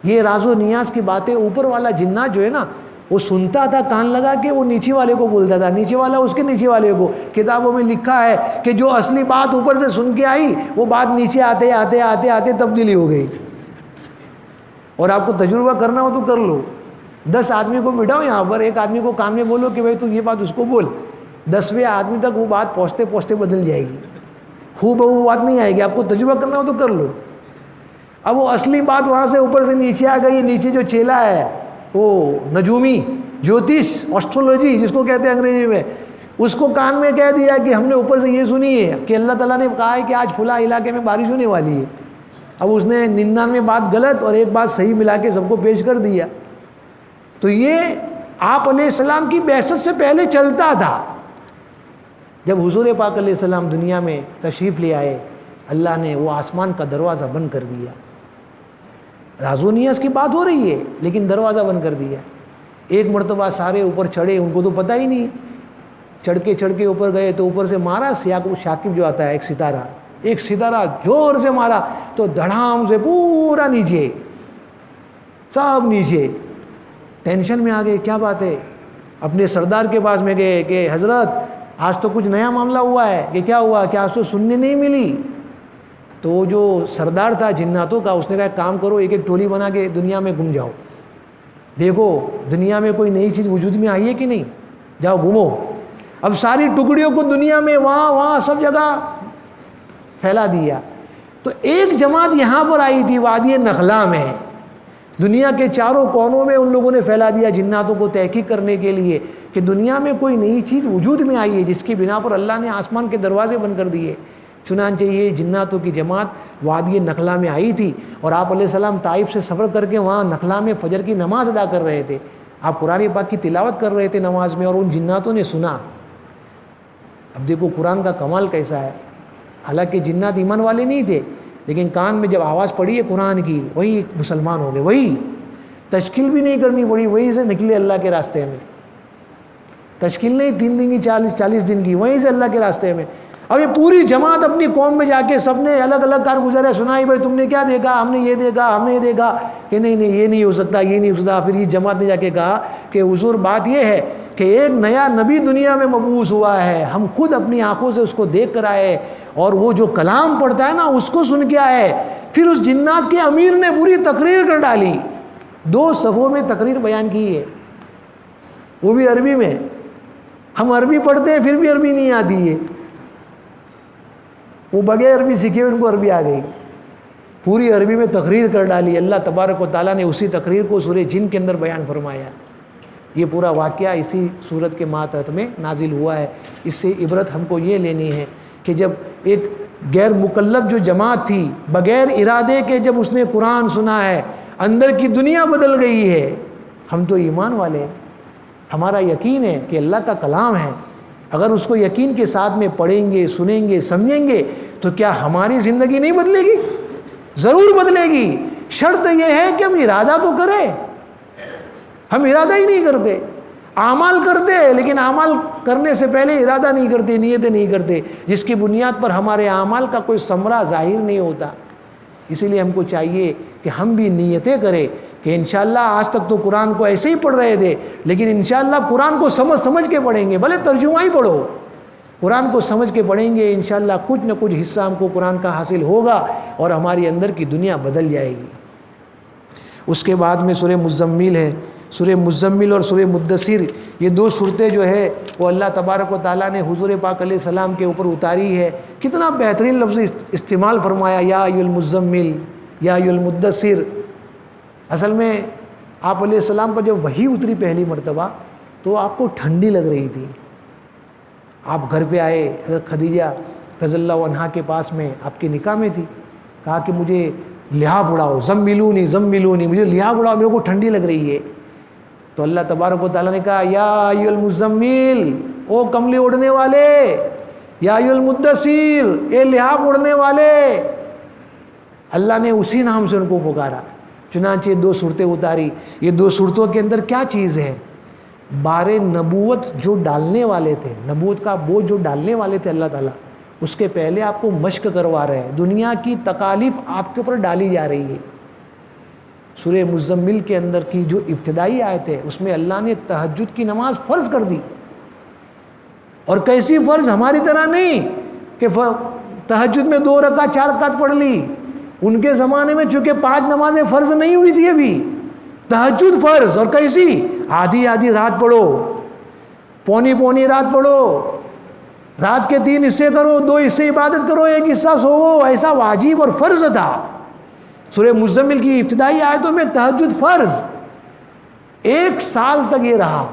یہ راز و نیاز کی باتیں اوپر والا جنات جو ہے نا، وہ سنتا تھا کان لگا کے، وہ نیچے والے کو بولتا تھا، نیچے والا اس کے نیچے والے کو. کتابوں میں لکھا ہے کہ جو اصلی بات اوپر سے سن کے آئی، وہ بات نیچے آتے آتے آتے آتے تبدیلی ہو گئی. اور آپ کو تجربہ کرنا ہو تو کر لو. 10 آدمی کو بٹھاؤ یہاں پر، ایک آدمی کو کان میں بولو کہ بھائی تو یہ بات اس کو بول، 10ویں آدمی تک وہ بات پہنچتے پہنچتے بدل جائے گی، خوب وہ بات نہیں آئے گی. آپ کو تجربہ کرنا ہو تو کر لو. اب وہ اصلی بات وہاں سے اوپر سے نیچے آ گئی. نیچے جو چیلا ہے وہ نجومی جوتش، ایسٹرولوجی جس کو کہتے ہیں انگریزی میں، اس کو کان میں کہہ دیا کہ ہم نے اوپر سے یہ سنی ہے کہ اللہ تعالیٰ نے کہا ہے کہ آج فلاں علاقے میں بارش ہونے والی ہے. اب اس نے 99 بات غلط اور ایک بات صحیح ملا کے سب کو پیش کر دیا. تو یہ آپ علیہ السلام کی بعثت سے پہلے چلتا تھا. جب حضور پاک علیہ السلام دنیا میں تشریف لے آئے، اللہ نے وہ آسمان کا دروازہ بند کر دیا. راز و نیاز کی بات ہو رہی ہے لیکن دروازہ بند کر دیا. ایک مرتبہ سارے اوپر چڑھے، ان کو تو پتہ ہی نہیں، چڑھ کے اوپر گئے تو اوپر سے مارا شاکب جو آتا ہے ایک ستارہ زور سے مارا تو دھڑام سے پورا نیچے سب نیچے ٹینشن میں آ گئے. کیا بات ہے؟ اپنے سردار کے پاس میں گئے کہ حضرت آج تو کچھ نیا معاملہ ہوا ہے. کہ کیا ہوا؟ کہ آج تو سننے نہیں ملی. تو جو سردار تھا جناتوں کا اس نے کہا کام کرو، ایک ایک ٹولی بنا کے دنیا میں گھوم جاؤ، دیکھو دنیا میں کوئی نئی چیز وجود میں آئی ہے کہ نہیں، جاؤ گھومو. اب ساری ٹکڑیوں کو دنیا میں وہاں سب جگہ پھیلا دیا. تو ایک جماعت یہاں پر آئی تھی وادی نخلا میں، دنیا کے چاروں کونوں میں ان لوگوں نے پھیلا دیا جناتوں کو تحقیق کرنے کے لیے کہ دنیا میں کوئی نئی چیز وجود میں آئی ہے جس کی بنا پر اللہ نے آسمان کے دروازے بند کر دیے. چنانچہ یہ جناتوں کی جماعت وادی نخلا میں آئی تھی اور آپ علیہ السلام طائف سے سفر کر کے وہاں نخلا میں فجر کی نماز ادا کر رہے تھے. آپ قرآن پاک کی تلاوت کر رہے تھے نماز میں اور ان جناتوں نے سنا. اب دیکھو قرآن کا کمال کیسا ہے. حالانکہ جنات ایمان والے نہیں تھے، لیکن کان میں جب آواز پڑی ہے قرآن کی وہی مسلمان ہو گئے. وہی تشکیل بھی نہیں کرنی پڑی، وہیں سے نکلے اللہ کے راستے میں. تشکیل نہیں 3 دن کی 40 دن کی، وہیں سے اللہ کے راستے میں. اب یہ پوری جماعت اپنی قوم میں جا کے سب نے الگ الگ کارگزاریں سنائی. بھائی تم نے کیا دیکھا؟ ہم نے یہ دیکھا، ہم نے یہ دیکھا. کہ نہیں یہ نہیں ہو سکتا، یہ نہیں ہو سکتا. پھر یہ جماعت نے جا کے کہا کہ حضور بات یہ ہے کہ ایک نیا نبی دنیا میں مبعوث ہوا ہے، ہم خود اپنی آنکھوں سے اس کو دیکھ کر آئے اور وہ جو کلام پڑھتا ہے نا اس کو سن کے آئے. پھر اس جنات کے امیر نے پوری تقریر کر ڈالی، 2 صفوں میں تقریر بیان کی ہے، وہ بھی عربی میں. ہم عربی پڑھتے ہیں پھر بھی عربی نہیں آتی ہے، وہ بغیر عربی سیکھے ان کو عربی آ گئی. پوری عربی میں تقریر کر ڈالی. اللہ تبارک و تعالیٰ نے اسی تقریر کو سورہ جن کے اندر بیان فرمایا. یہ پورا واقعہ اسی صورت کے ماتحت میں نازل ہوا ہے. اس سے عبرت ہم کو یہ لینی ہے کہ جب ایک غیر مکلف جو جماعت تھی بغیر ارادے کے جب اس نے قرآن سنا ہے اندر کی دنیا بدل گئی ہے. ہم تو ایمان والے ہیں، ہمارا یقین ہے کہ اللہ کا کلام ہے. اگر اس کو یقین کے ساتھ میں پڑھیں گے، سنیں گے، سمجھیں گے تو کیا ہماری زندگی نہیں بدلے گی؟ ضرور بدلے گی. شرط یہ ہے کہ ہم ارادہ تو کریں. ہم ارادہ ہی نہیں کرتے، اعمال کرتے ہیں لیکن اعمال کرنے سے پہلے ارادہ نہیں کرتے، نیتیں نہیں کرتے، جس کی بنیاد پر ہمارے اعمال کا کوئی ثمرہ ظاہر نہیں ہوتا. اسی لیے ہم کو چاہیے کہ ہم بھی نیتیں کریں کہ انشاءاللہ آج تک تو قرآن کو ایسے ہی پڑھ رہے تھے لیکن انشاءاللہ قرآن کو سمجھ کے پڑھیں گے. بھلے ترجمہ ہی پڑھو، قرآن کو سمجھ کے پڑھیں گے. انشاءاللہ کچھ نہ کچھ حصہ ہم کو قرآن کا حاصل ہوگا اور ہماری اندر کی دنیا بدل جائے گی. اس کے بعد میں سورہ مزمل ہے. سورہ مزمل اور سورہ مدثر یہ 2 صورتیں جو ہے وہ اللہ تبارک و تعالیٰ نے حضور پاک علیہ السلام کے اوپر اتاری ہے. کتنا بہترین لفظ استعمال فرمایا، یا ایھا المزمل، یا ایھا المدثر. اصل میں آپ علیہ السلام پر جب وحی اتری پہلی مرتبہ تو آپ کو ٹھنڈی لگ رہی تھی. آپ گھر پہ آئے، حضرت خدیجہ رضی اللہ عنہا کے پاس میں آپ کے نکاح میں تھی. کہا کہ مجھے لحاف اڑاؤ، زملونی، مجھے لحاف اڑاؤ، میرے کو ٹھنڈی لگ رہی ہے. تو اللہ تبارک و تعالیٰ نے کہا یا ایھا المزمل، او کملی اڑنے والے، یا ایھا المدثر، اے لحاف اڑنے والے. اللہ نے اسی نام سے ان کو پکارا. چنانچہ 2 صورتیں اتاری. یہ 2 صورتوں کے اندر کیا چیز ہے؟ بار نبوت جو ڈالنے والے تھے، نبوت کا بوجھ جو ڈالنے والے تھے اللہ تعالیٰ، اس کے پہلے آپ کو مشق کروا رہے ہیں. دنیا کی تکالیف آپ کے اوپر ڈالی جا رہی ہے. سورہ مزمل کے اندر کی جو ابتدائی آیت ہے اس میں اللہ نے تہجد کی نماز فرض کر دی. اور کیسی فرض؟ ہماری طرح نہیں کہ تہجد میں 2 رکعت 4 رکعت پڑھ لی. ان کے زمانے میں چونکہ 5 نمازیں فرض نہیں ہوئی تھی ابھی، تہجد فرض. اور کیسی؟ آدھی رات پڑھو، پونی رات پڑھو، رات کے 3 حصے کرو، 2 حصے عبادت کرو، 1 حصہ سوو. ایسا واجب اور فرض تھا. سورہ مزمل کی ابتدائی آیتوں میں تہجد فرض. 1 سال تک یہ رہا.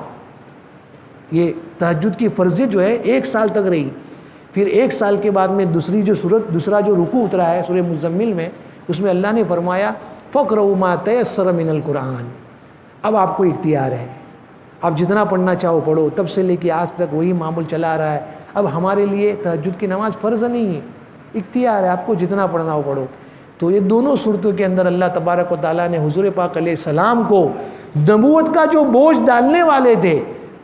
یہ تہجد کی فرضیت جو ہے 1 سال تک رہی. پھر 1 سال کے بعد میں دوسرا جو رکوع اترا ہے سورہ مزمل میں، اس میں اللہ نے فرمایا فَقْرَؤُوا مَا تَيَسَّرَ مِنَ الْقُرْآنِ. اب آپ کو اختیار ہے، آپ جتنا پڑھنا چاہو پڑھو. تب سے لے کے آج تک وہی معمول چلا رہا ہے. اب ہمارے لیے تہجد کی نماز فرض نہیں ہے، اختیار ہے، آپ کو جتنا پڑھنا ہو پڑھو. تو یہ دونوں صورتوں کے اندر اللہ تبارک و تعالیٰ نے حضور پاک علیہ السلام کو نبوت کا جو بوجھ ڈالنے والے تھے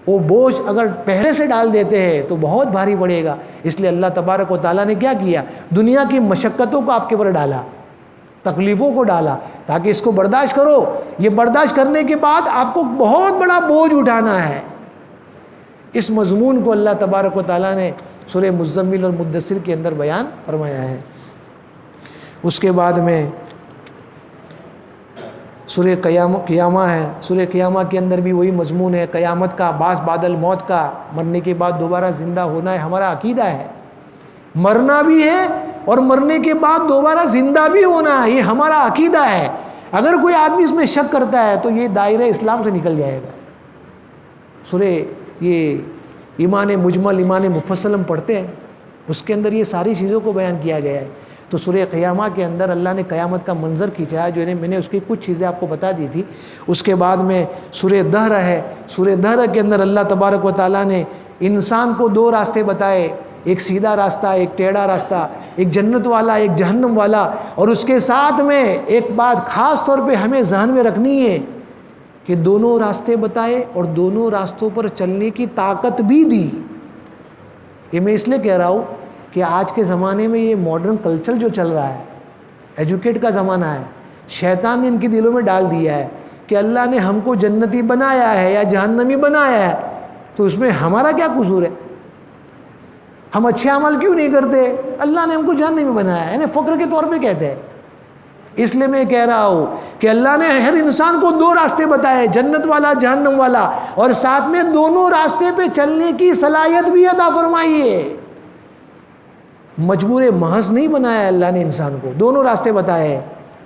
وہ بوجھ اگر پہلے سے ڈال دیتے ہیں تو بہت بھاری پڑے گا. اس لیے اللہ تبارک و تعالیٰ نے کیا کیا؟ دنیا کی مشقتوں کو آپ کے اوپر ڈالا تکلیفوں کو ڈالا تاکہ اس کو برداشت کرو. یہ برداشت کرنے کے بعد آپ کو بہت بڑا بوجھ اٹھانا ہے. اس مضمون کو اللہ تبارک و تعالیٰ نے سورہ مزمل اور مدثر کے اندر بیان فرمایا ہے. اس کے بعد میں سورہ قیامہ ہے. سورہ قیامہ کے اندر بھی وہی مضمون ہے، قیامت کا، بعث بعد الموت کا، مرنے کے بعد دوبارہ زندہ ہونا ہے. ہمارا عقیدہ ہے مرنا بھی ہے اور مرنے کے بعد دوبارہ زندہ بھی ہونا ہے، یہ ہمارا عقیدہ ہے. اگر کوئی آدمی اس میں شک کرتا ہے تو یہ دائرہ اسلام سے نکل جائے گا. سورہ یہ ایمان مجمل، ایمان مفصل ہم پڑھتے ہیں، اس کے اندر یہ ساری چیزوں کو بیان کیا گیا ہے. تو سورہ قیامہ کے اندر اللہ نے قیامت کا منظر کھینچا ہے، جو میں نے اس کی کچھ چیزیں آپ کو بتا دی تھی. اس کے بعد میں سورہ دہر ہے. سورہ دہر کے اندر اللہ تبارک و تعالیٰ نے انسان کو دو راستے بتائے، ایک سیدھا راستہ، ایک ٹیڑھا راستہ، ایک جنت والا، ایک جہنم والا. اور اس کے ساتھ میں ایک بات خاص طور پہ ہمیں ذہن میں رکھنی ہے کہ دونوں راستے بتائے اور دونوں راستوں پر چلنے کی طاقت بھی دی. یہ میں اس لیے کہہ رہا ہوں کہ آج کے زمانے میں یہ ماڈرن کلچر جو چل رہا ہے، ایجوکیٹ کا زمانہ ہے، شیطان نے ان کے دلوں میں ڈال دیا ہے کہ اللہ نے ہم کو جنتی بنایا ہے یا جہنمی بنایا ہے، تو اس میں ہمارا کیا قصور ہے؟ ہم اچھے عمل کیوں نہیں کرتے؟ اللہ نے ہم کو جہنمی بنایا ہے، یعنی فخر کے طور پہ کہتے ہیں. اس لیے میں کہہ رہا ہوں کہ اللہ نے ہر انسان کو دو راستے بتائے، جنت والا، جہنم والا، اور ساتھ میں دونوں راستے پہ چلنے کی صلاحیت بھی عطا فرمائی ہے. مجبور محض نہیں بنایا اللہ نے انسان کو، دونوں راستے بتائے ہیں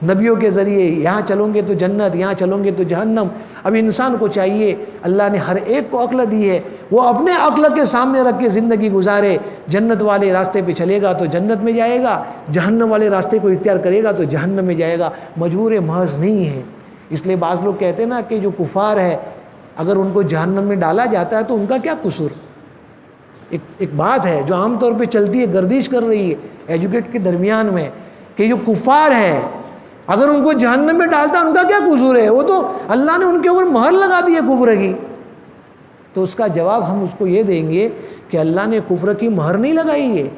نبیوں کے ذریعے. یہاں چلو گے تو جنت، یہاں چلو گے تو جہنم. اب انسان کو چاہیے، اللہ نے ہر ایک کو عقل دی ہے، وہ اپنے عقل کے سامنے رکھ کے زندگی گزارے. جنت والے راستے پہ چلے گا تو جنت میں جائے گا، جہنم والے راستے کو اختیار کرے گا تو جہنم میں جائے گا. مجبور محض نہیں ہے. اس لیے بعض لوگ کہتے ہیں نا کہ جو کفار ہے اگر ان کو جہنم میں ڈالا جاتا ہے تو ان کا کیا قصور؟ ایک بات ہے جو عام طور پہ چلتی ہے، گردش کر رہی ہے ایجوکیٹ کے درمیان میں، کہ جو کفار ہے اگر ان کو جہنم میں ڈالتا ہے ان کا کیا قصور ہے؟ وہ تو اللہ نے ان کے اوپر مہر لگا دی ہے کفر کی. تو اس کا جواب ہم اس کو یہ دیں گے کہ اللہ نے کفر کی مہر نہیں لگائی ہے.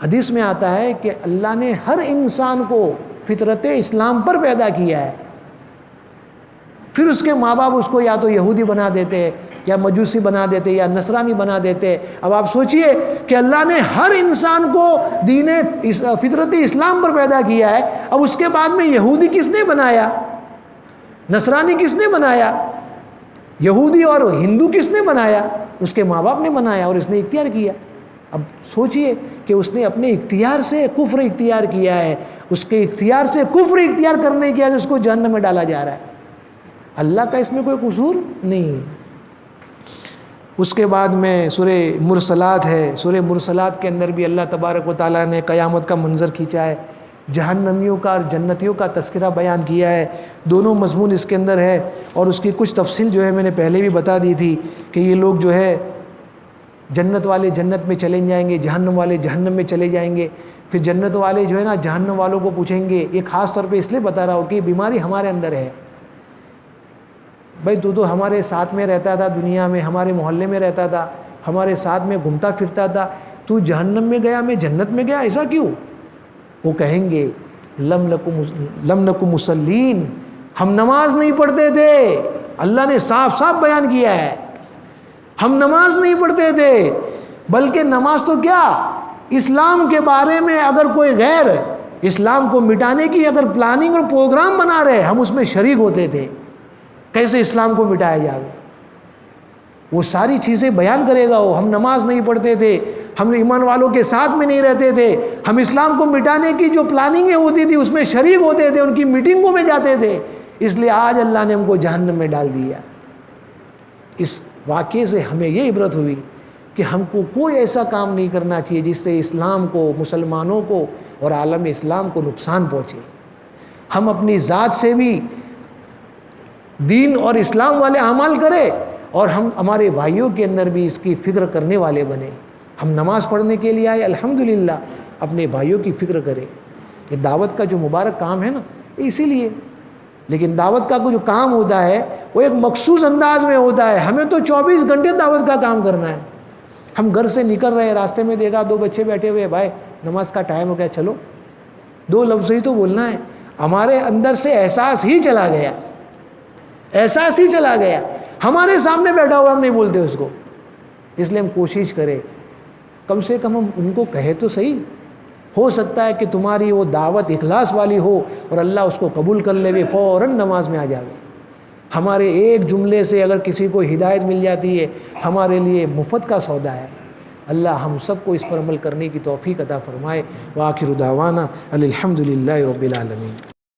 حدیث میں آتا ہے کہ اللہ نے ہر انسان کو فطرت اسلام پر پیدا کیا ہے، پھر اس کے ماں باپ اس کو یا تو یہودی بنا دیتے یا مجوسی بنا دیتے یا نصرانی بنا دیتے. اب آپ سوچئے کہ اللہ نے ہر انسان کو دین فطرت اسلام پر پیدا کیا ہے، اب اس کے بعد میں یہودی کس نے بنایا، نصرانی کس نے بنایا، یہودی اور ہندو کس نے بنایا؟ اس کے ماں باپ نے بنایا اور اس نے اختیار کیا. اب سوچئے کہ اس نے اپنے اختیار سے کفر اختیار کیا ہے، اس کے اختیار سے کفر اختیار کرنے کی وجہ سے اس کو جہنم میں ڈالا جا رہا ہے. اللہ کا اس میں کوئی قصور نہیں ہے. اس کے بعد میں سورہ مرسلات ہے. سورہ مرسلات کے اندر بھی اللہ تبارک و تعالیٰ نے قیامت کا منظر کھینچا ہے، جہنمیوں کا اور جنتیوں کا تذکرہ بیان کیا ہے. دونوں مضمون اس کے اندر ہے اور اس کی کچھ تفصیل جو ہے میں نے پہلے بھی بتا دی تھی کہ یہ لوگ جو ہے جنت والے جنت میں چلے جائیں گے، جہنم والے جہنم میں چلے جائیں گے. پھر جنت والے جو ہے نا جہنم والوں کو پوچھیں گے، یہ خاص طور پہ اس لیے بتا رہا ہوں کہ یہ بیماری ہمارے اندر ہے. بھائی تو ہمارے ساتھ میں رہتا تھا، دنیا میں ہمارے محلے میں رہتا تھا، ہمارے ساتھ میں گھومتا پھرتا تھا، تو جہنم میں گیا میں جنت میں گیا، ایسا کیوں؟ وہ کہیں گے لم نکو مسلین، ہم نماز نہیں پڑھتے تھے. اللہ نے صاف صاف بیان کیا ہے ہم نماز نہیں پڑھتے تھے، بلکہ نماز تو کیا، اسلام کے بارے میں اگر کوئی غیر اسلام کو مٹانے کی اگر پلاننگ اور پروگرام بنا رہے ہم اس میں شریک ہوتے تھے. کیسے اسلام کو مٹایا جائے، وہ ساری چیزیں بیان کرے گا. وہ ہم نماز نہیں پڑھتے تھے، ہم ایمان والوں کے ساتھ میں نہیں رہتے تھے، ہم اسلام کو مٹانے کی جو پلاننگیں ہوتی تھی اس میں شریک ہوتے تھے، ان کی میٹنگوں میں جاتے تھے، اس لیے آج اللہ نے ہم کو جہنم میں ڈال دیا. اس واقعے سے ہمیں یہ عبرت ہوئی کہ ہم کو کوئی ایسا کام نہیں کرنا چاہیے جس سے اسلام کو، مسلمانوں کو اور عالم اسلام کو نقصان پہنچے. ہم اپنی ذات سے بھی دین اور اسلام والے اعمال کرے اور ہم ہمارے بھائیوں کے اندر بھی اس کی فکر کرنے والے بنے. ہم نماز پڑھنے کے لیے آئے، الحمدللہ اپنے بھائیوں کی فکر کرے. یہ دعوت کا جو مبارک کام ہے نا اسی لیے، لیکن دعوت کا جو کام ہوتا ہے وہ ایک مخصوص انداز میں ہوتا ہے. ہمیں تو 24 گھنٹے دعوت کا کام کرنا ہے. ہم گھر سے نکل رہے، راستے میں دیکھا 2 بچے بیٹھے ہوئے، بھائی نماز کا ٹائم ہو گیا چلو، 2 لفظ ہی تو بولنا ہے. ہمارے اندر سے احساس ہی چلا گیا, احساس ہی چلا گیا, ہمارے سامنے بیٹھا ہوا ہم نہیں بولتے اس کو. اس لیے ہم کوشش کریں کم سے کم ہم ان کو کہے تو صحیح. ہو سکتا ہے کہ تمہاری وہ دعوت اخلاص والی ہو اور اللہ اس کو قبول کر لے, فوراً نماز میں آ جاوے. ہمارے ایک جملے سے اگر کسی کو ہدایت مل جاتی ہے ہمارے لیے مفت کا سودا ہے. اللہ ہم سب کو اس پر عمل کرنے کی توفیق عطا فرمائے. وآخر دعوانا الحمد للہ رب العالمین.